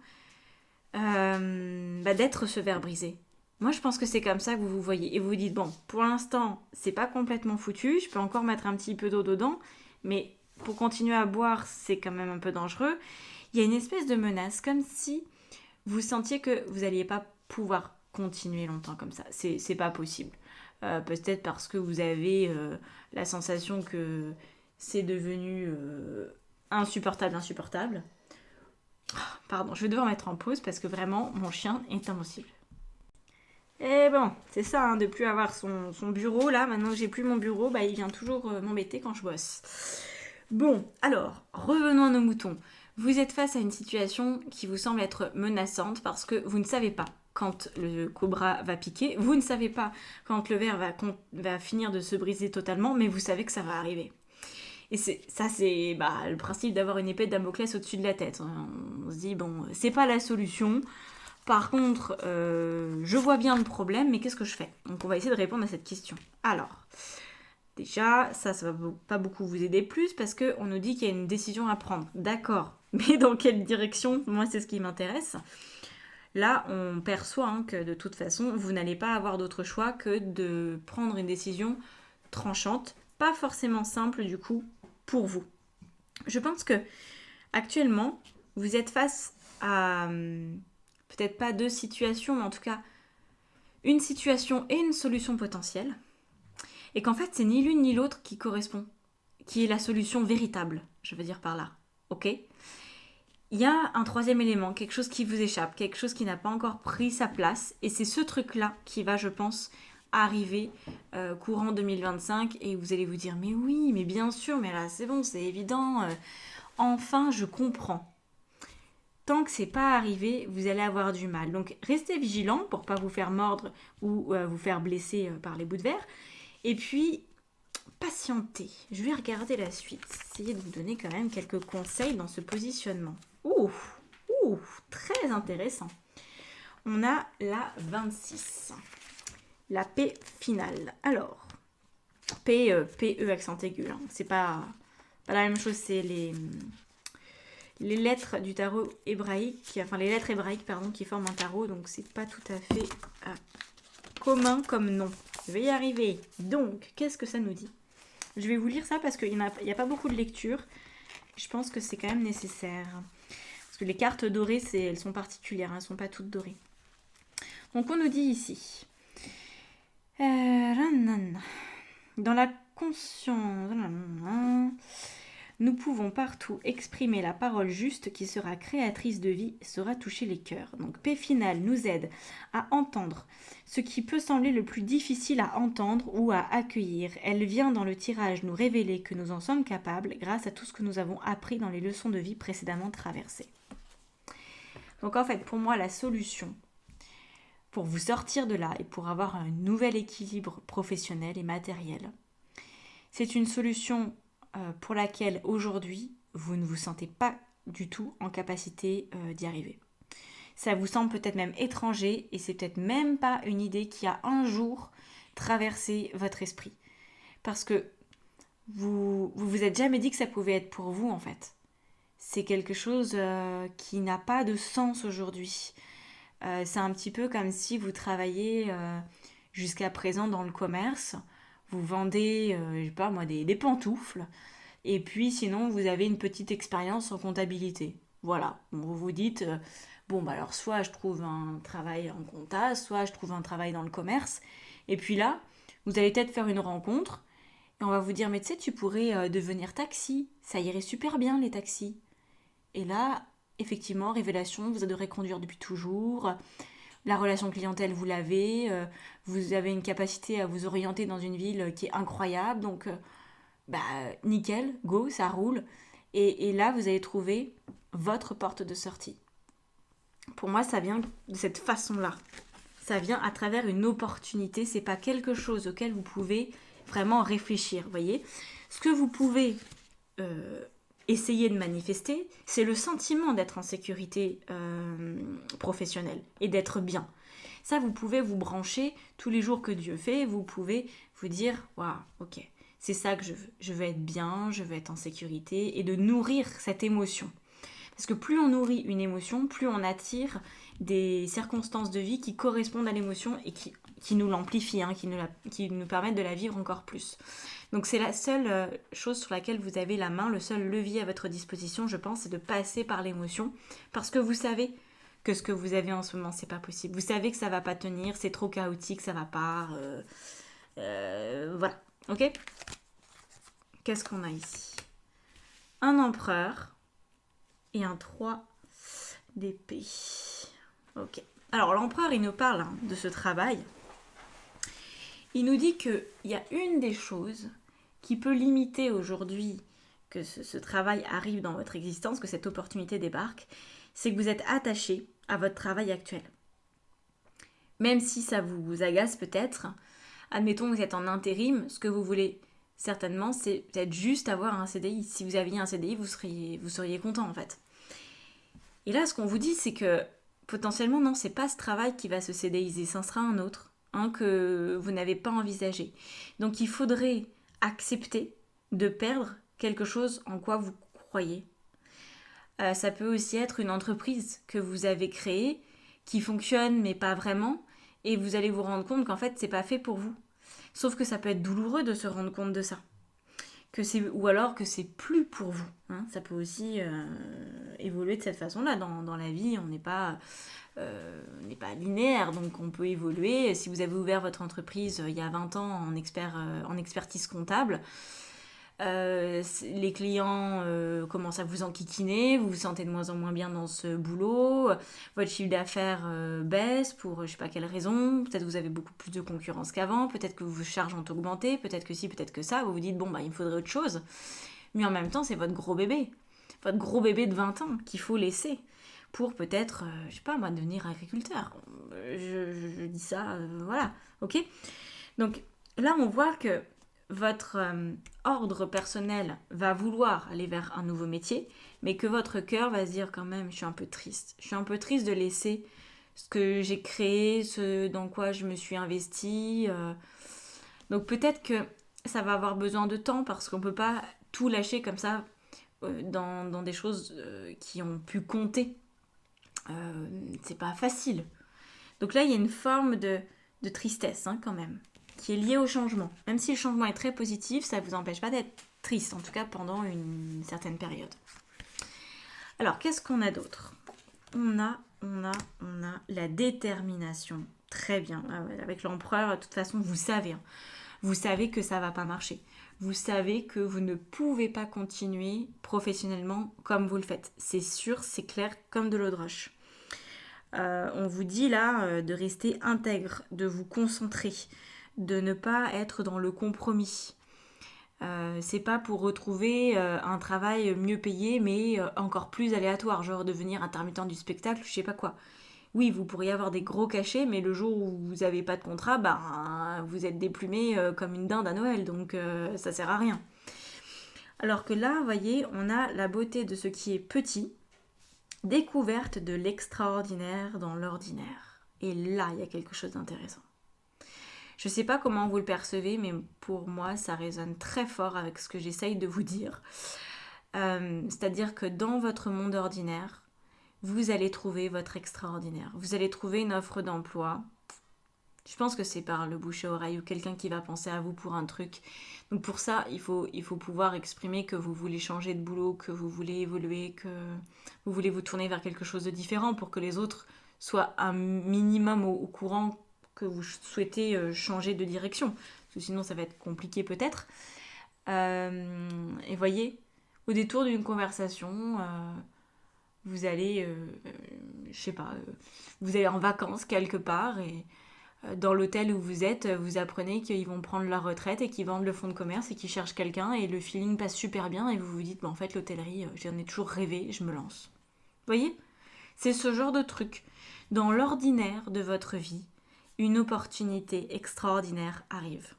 d'être ce verre brisé. Moi, je pense que c'est comme ça que vous vous voyez. Et vous vous dites, bon, pour l'instant, c'est pas complètement foutu, je peux encore mettre un petit peu d'eau dedans, mais pour continuer à boire, c'est quand même un peu dangereux. Il y a une espèce de menace, comme si vous sentiez que vous n'alliez pas pouvoir continuer longtemps comme ça. C'est pas possible. Peut-être parce que vous avez la sensation que c'est devenu insupportable. Pardon, je vais devoir mettre en pause parce que vraiment, mon chien est impossible. Et bon, c'est ça, hein, de plus avoir son bureau. Là, maintenant que j'ai plus mon bureau, il vient toujours m'embêter quand je bosse. Bon, alors, revenons à nos moutons. Vous êtes face à une situation qui vous semble être menaçante parce que vous ne savez pas quand le cobra va piquer, vous ne savez pas quand le verre va finir de se briser totalement, mais vous savez que ça va arriver. Et c'est le principe d'avoir une épée de Damoclès au-dessus de la tête. On se dit, bon, c'est pas la solution. Par contre, je vois bien le problème, mais qu'est-ce que je fais? Donc on va essayer de répondre à cette question. Alors, déjà, ça va pas beaucoup vous aider plus parce qu'on nous dit qu'il y a une décision à prendre. D'accord, mais dans quelle direction? Moi, c'est ce qui m'intéresse. Là, on perçoit que de toute façon, vous n'allez pas avoir d'autre choix que de prendre une décision tranchante, pas forcément simple du coup pour vous. Je pense que actuellement, vous êtes face à peut-être pas deux situations, mais en tout cas une situation et une solution potentielle. Et qu'en fait, c'est ni l'une ni l'autre qui correspond, qui est la solution véritable, je veux dire par là. Ok ? Il y a un troisième élément, quelque chose qui vous échappe, quelque chose qui n'a pas encore pris sa place, et c'est ce truc-là qui va, je pense, arriver courant 2025, et vous allez vous dire, mais oui, mais bien sûr, mais là c'est bon, c'est évident, enfin je comprends. Tant que c'est pas arrivé, vous allez avoir du mal. Donc restez vigilant pour pas vous faire mordre ou vous faire blesser par les bouts de verre. Et puis, patientez. Je vais regarder la suite. Essayez de vous donner quand même quelques conseils dans ce positionnement. Ouh, très intéressant. On a la 26. La P finale. Alors, P-E accent aigu. Hein. C'est pas la même chose, c'est les lettres du tarot hébraïque, enfin les lettres hébraïques, pardon, qui forment un tarot, donc c'est pas tout à fait commun comme nom. Je vais y arriver. Donc, qu'est-ce que ça nous dit? Je vais vous lire ça parce qu'il n'y a pas beaucoup de lecture. Je pense que c'est quand même nécessaire. Parce que les cartes dorées, elles sont particulières, elles ne sont pas toutes dorées. Donc, on nous dit ici. Dans la conscience... Nous pouvons partout exprimer la parole juste qui sera créatrice de vie et saura toucher les cœurs. Donc P final nous aide à entendre ce qui peut sembler le plus difficile à entendre ou à accueillir. Elle vient dans le tirage nous révéler que nous en sommes capables grâce à tout ce que nous avons appris dans les leçons de vie précédemment traversées. Donc en fait, pour moi, la solution pour vous sortir de là et pour avoir un nouvel équilibre professionnel et matériel, c'est une solution pour laquelle aujourd'hui vous ne vous sentez pas du tout en capacité d'y arriver. Ça vous semble peut-être même étranger et c'est peut-être même pas une idée qui a un jour traversé votre esprit. Parce que vous êtes jamais dit que ça pouvait être pour vous en fait. C'est quelque chose qui n'a pas de sens aujourd'hui. C'est un petit peu comme si vous travaillez jusqu'à présent dans le commerce. Vous vendez, je sais pas moi, des pantoufles. Et puis sinon, vous avez une petite expérience en comptabilité. Voilà. Vous vous dites, alors soit je trouve un travail en compta, soit je trouve un travail dans le commerce. Et puis là, vous allez peut-être faire une rencontre. Et on va vous dire, mais tu sais, tu pourrais devenir taxi, ça irait super bien les taxis. Et là, effectivement, révélation, vous adorez conduire depuis toujours, la relation clientèle, vous l'avez, vous avez une capacité à vous orienter dans une ville qui est incroyable, donc bah nickel, go, ça roule. Et là, vous allez trouver votre porte de sortie. Pour moi, ça vient de cette façon-là. Ça vient à travers une opportunité, c'est pas quelque chose auquel vous pouvez vraiment réfléchir, vous voyez. Ce que vous pouvez essayer de manifester, c'est le sentiment d'être en sécurité professionnelle et d'être bien. Ça, vous pouvez vous brancher tous les jours que Dieu fait, vous pouvez vous dire, waouh, ok, c'est ça que je veux. Je veux être bien, je veux être en sécurité et de nourrir cette émotion. Parce que plus on nourrit une émotion, plus on attire des circonstances de vie qui correspondent à l'émotion et qui nous l'amplifient, hein, qui nous permettent de la vivre encore plus. Donc c'est la seule chose sur laquelle vous avez la main, le seul levier à votre disposition, je pense, c'est de passer par l'émotion. Parce que vous savez que ce que vous avez en ce moment, c'est pas possible. Vous savez que ça va pas tenir, c'est trop chaotique, ça va pas. Voilà, ok. Qu'est-ce qu'on a ici? Un empereur et un 3 d'épée. Ok. Alors l'empereur, il nous parle de ce travail. Il nous dit qu'il y a une des choses qui peut limiter aujourd'hui que ce travail arrive dans votre existence, que cette opportunité débarque, c'est que vous êtes attaché à votre travail actuel. Même si ça vous agace peut-être, admettons que vous êtes en intérim, ce que vous voulez certainement, c'est peut-être juste avoir un CDI. Si vous aviez un CDI, vous seriez content en fait. Et là, ce qu'on vous dit, c'est que potentiellement, non, c'est pas ce travail qui va se CDIser, ça sera un autre, que vous n'avez pas envisagé. Donc il faudrait accepter de perdre quelque chose en quoi vous croyez. Ça peut aussi être une entreprise que vous avez créée, qui fonctionne mais pas vraiment, et vous allez vous rendre compte qu'en fait, c'est pas fait pour vous. Sauf que ça peut être douloureux de se rendre compte de ça. Ou alors que c'est plus pour vous. Ça peut aussi évoluer de cette façon-là. Dans la vie, on n'est pas linéaire, donc on peut évoluer. Si vous avez ouvert votre entreprise il y a 20 ans en expertise comptable, les clients commencent à vous enquiquiner, vous vous sentez de moins en moins bien dans ce boulot, votre chiffre d'affaires baisse pour je sais pas quelle raison, peut-être que vous avez beaucoup plus de concurrence qu'avant, peut-être que vos charges ont augmenté, peut-être que si, peut-être que ça, vous vous dites bon bah il me faudrait autre chose, mais en même temps c'est votre gros bébé de 20 ans qu'il faut laisser pour peut-être, je sais pas moi, devenir agriculteur. Je dis ça, voilà, ok. Donc là on voit que votre ordre personnel va vouloir aller vers un nouveau métier, mais que votre cœur va se dire quand même, je suis un peu triste. Je suis un peu triste de laisser ce que j'ai créé, ce dans quoi je me suis investie. Donc peut-être que ça va avoir besoin de temps parce qu'on ne peut pas tout lâcher comme ça dans des choses qui ont pu compter. C'est pas facile. Donc là, il y a une forme de tristesse quand même, qui est liée au changement. Même si le changement est très positif, ça ne vous empêche pas d'être triste, en tout cas pendant une certaine période. Alors, qu'est-ce qu'on a d'autre ? On a la détermination. Très bien. Avec l'empereur, de toute façon, vous savez. Vous savez que ça ne va pas marcher. Vous savez que vous ne pouvez pas continuer professionnellement comme vous le faites. C'est sûr, c'est clair, comme de l'eau de roche. On vous dit là de rester intègre, de vous concentrer, de ne pas être dans le compromis. C'est pas pour retrouver un travail mieux payé mais encore plus aléatoire, genre devenir intermittent du spectacle, je sais pas quoi. Oui, vous pourriez avoir des gros cachets, mais le jour où vous n'avez pas de contrat, vous êtes déplumé comme une dinde à Noël, donc ça sert à rien. Alors que là, vous voyez, on a la beauté de ce qui est petit, découverte de l'extraordinaire dans l'ordinaire. Et là, il y a quelque chose d'intéressant. Je ne sais pas comment vous le percevez, mais pour moi, ça résonne très fort avec ce que j'essaye de vous dire. C'est-à-dire que dans votre monde ordinaire, vous allez trouver votre extraordinaire. Vous allez trouver une offre d'emploi. Je pense que c'est par le bouche à oreille ou quelqu'un qui va penser à vous pour un truc. Donc pour ça, il faut pouvoir exprimer que vous voulez changer de boulot, que vous voulez évoluer, que vous voulez vous tourner vers quelque chose de différent pour que les autres soient un minimum au courant que vous souhaitez changer de direction. Parce que sinon, ça va être compliqué peut-être. Et voyez, au détour d'une conversation, vous allez, je sais pas, vous allez en vacances quelque part et dans l'hôtel où vous êtes, vous apprenez qu'ils vont prendre leur retraite et qu'ils vendent le fonds de commerce et qu'ils cherchent quelqu'un et le feeling passe super bien et vous vous dites, en fait, l'hôtellerie, j'en ai toujours rêvé, je me lance. Vous voyez ? C'est ce genre de truc. Dans l'ordinaire de votre vie, une opportunité extraordinaire arrive.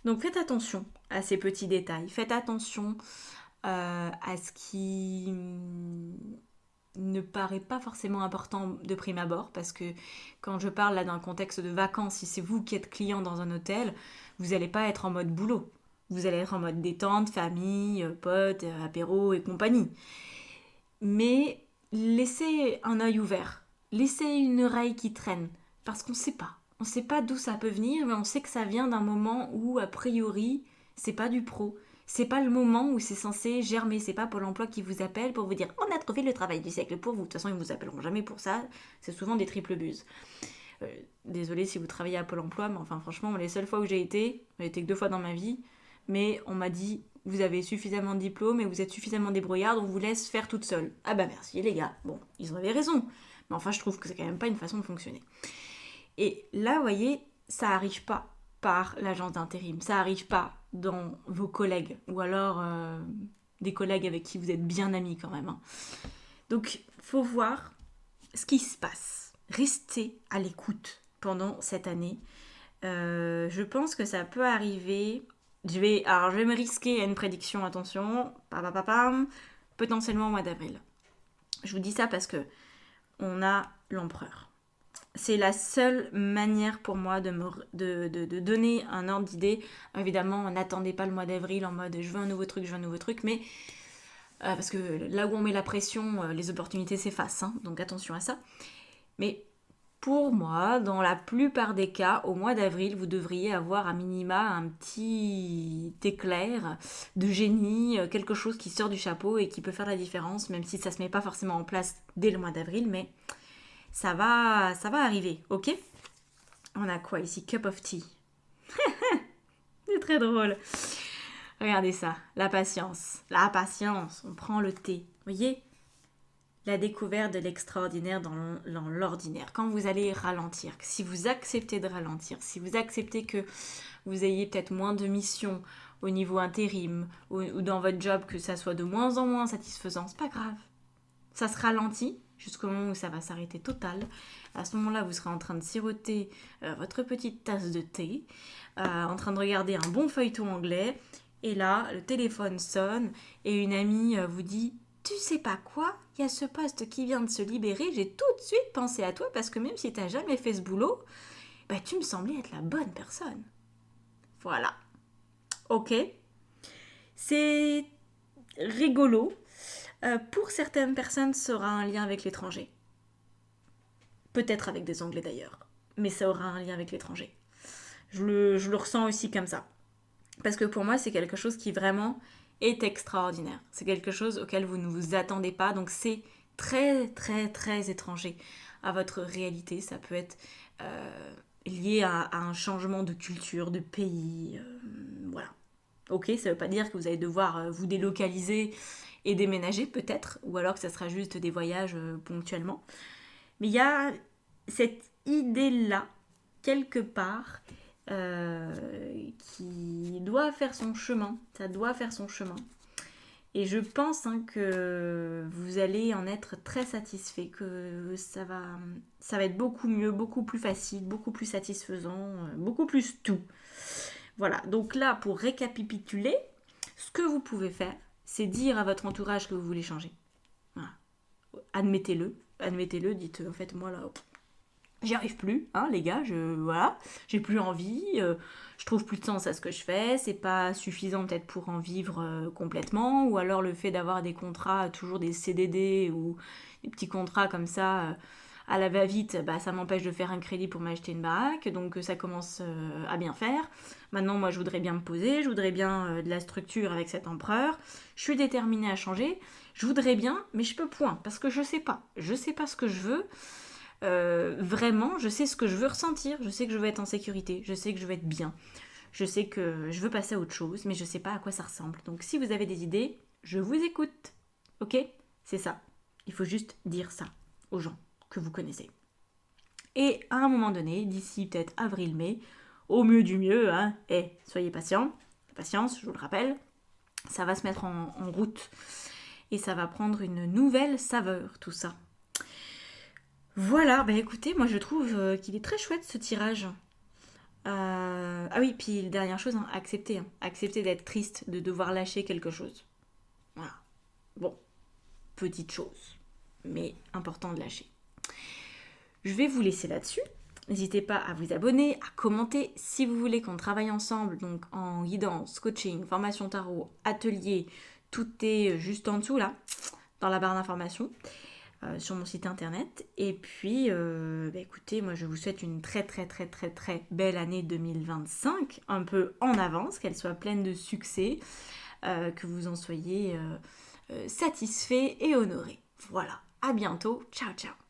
Donc faites attention à ces petits détails. Faites attention à ce qui ne paraît pas forcément important de prime abord, parce que quand je parle là d'un contexte de vacances, si c'est vous qui êtes client dans un hôtel, vous n'allez pas être en mode boulot. Vous allez être en mode détente, famille, potes, apéro et compagnie. Mais laissez un œil ouvert, laissez une oreille qui traîne, parce qu'on ne sait pas. On ne sait pas d'où ça peut venir, mais on sait que ça vient d'un moment où, a priori, c'est pas du pro. C'est pas le moment où c'est censé germer. C'est pas Pôle emploi qui vous appelle pour vous dire on a trouvé le travail du siècle pour vous. De toute façon, ils vous appelleront jamais pour ça. C'est souvent des triples buses. Désolée si vous travaillez à Pôle emploi, mais enfin, franchement, les seules fois où j'ai été que 2 fois dans ma vie, mais on m'a dit vous avez suffisamment de diplômes et vous êtes suffisamment débrouillard, on vous laisse faire toute seule. Ah bah merci les gars. Bon, ils avaient raison. Mais enfin, je trouve que c'est quand même pas une façon de fonctionner. Et là, vous voyez, ça arrive pas par l'agence d'intérim. Ça arrive pas dans vos collègues. Ou alors des collègues avec qui vous êtes bien amis quand même. Hein. Donc, faut voir ce qui se passe. Restez à l'écoute pendant cette année. Je pense que ça peut arriver. Je vais me risquer à une prédiction, attention. Potentiellement au mois d'avril. Je vous dis ça parce que on a l'empereur. C'est la seule manière pour moi de donner un ordre d'idée. Évidemment, n'attendez pas le mois d'avril en mode je veux un nouveau truc, mais parce que là où on met la pression, les opportunités s'effacent, hein, donc attention à ça. Mais pour moi, dans la plupart des cas, au mois d'avril, vous devriez avoir à minima un petit éclair de génie, quelque chose qui sort du chapeau et qui peut faire la différence, même si ça ne se met pas forcément en place dès le mois d'avril, mais ça va arriver, ok ? On a quoi ici ? Cup of tea. C'est très drôle. Regardez ça, la patience. On prend le thé. Vous voyez ? La découverte de l'extraordinaire dans l'ordinaire. Quand vous allez ralentir, si vous acceptez de ralentir, si vous acceptez que vous ayez peut-être moins de missions au niveau intérim ou dans votre job, que ça soit de moins en moins satisfaisant, c'est pas grave. Ça se ralentit jusqu'au moment où ça va s'arrêter total. À ce moment-là, vous serez en train de siroter votre petite tasse de thé, en train de regarder un bon feuilleton anglais, et là, le téléphone sonne et une amie vous dit « Tu sais pas quoi ? Il y a ce poste qui vient de se libérer, j'ai tout de suite pensé à toi parce que même si t'as jamais fait ce boulot, bah, tu me semblais être la bonne personne. » Voilà. Ok. C'est rigolo. Pour certaines personnes, ça aura un lien avec l'étranger. Peut-être avec des Anglais d'ailleurs. Mais ça aura un lien avec l'étranger. Je le ressens aussi comme ça. Parce que pour moi, c'est quelque chose qui vraiment est extraordinaire. C'est quelque chose auquel vous ne vous attendez pas. Donc c'est très, très, très étranger à votre réalité. Ça peut être lié à un changement de culture, de pays. Voilà. Ok, ça ne veut pas dire que vous allez devoir vous délocaliser et déménager peut-être, ou alors que ça sera juste des voyages ponctuellement. Mais il y a cette idée-là, quelque part, qui doit faire son chemin. Ça doit faire son chemin. Et je pense que vous allez en être très satisfait, que ça va être beaucoup mieux, beaucoup plus facile, beaucoup plus satisfaisant, beaucoup plus tout. Voilà, donc là, pour récapituler, ce que vous pouvez faire, c'est dire à votre entourage que vous voulez changer. Voilà. Admettez-le, dites en fait moi là, j'y arrive plus, hein, les gars, j'ai plus envie, je trouve plus de sens à ce que je fais, c'est pas suffisant peut-être pour en vivre complètement, ou alors le fait d'avoir des contrats, toujours des CDD ou des petits contrats comme ça, à la va-vite, ça m'empêche de faire un crédit pour m'acheter une baraque, donc ça commence à bien faire. Maintenant, moi, je voudrais bien me poser, je voudrais bien de la structure avec cet empereur, je suis déterminée à changer, je voudrais bien, mais je peux point, parce que je sais pas ce que je veux. Vraiment, je sais ce que je veux ressentir, je sais que je veux être en sécurité, je sais que je veux être bien. Je sais que je veux passer à autre chose, mais je sais pas à quoi ça ressemble. Donc si vous avez des idées, je vous écoute. Ok? C'est ça. Il faut juste dire ça aux gens que vous connaissez. Et à un moment donné, d'ici peut-être avril-mai, au mieux du mieux, hein, soyez patients, patience, je vous le rappelle, ça va se mettre en route et ça va prendre une nouvelle saveur, tout ça. Voilà, bah écoutez, moi je trouve qu'il est très chouette ce tirage. Ah oui, puis dernière chose, hein, accepter. Accepter d'être triste, de devoir lâcher quelque chose. Voilà. Bon, petite chose, mais important de lâcher. Je vais vous laisser là-dessus. N'hésitez pas à vous abonner, à commenter si vous voulez qu'on travaille ensemble, donc en guidance, coaching, formation tarot, atelier, tout est juste en dessous là, dans la barre d'informations, sur mon site internet. Et puis, écoutez, moi je vous souhaite une très très très très très belle année 2025, un peu en avance, qu'elle soit pleine de succès, que vous en soyez satisfait et honoré. Voilà, à bientôt, ciao ciao.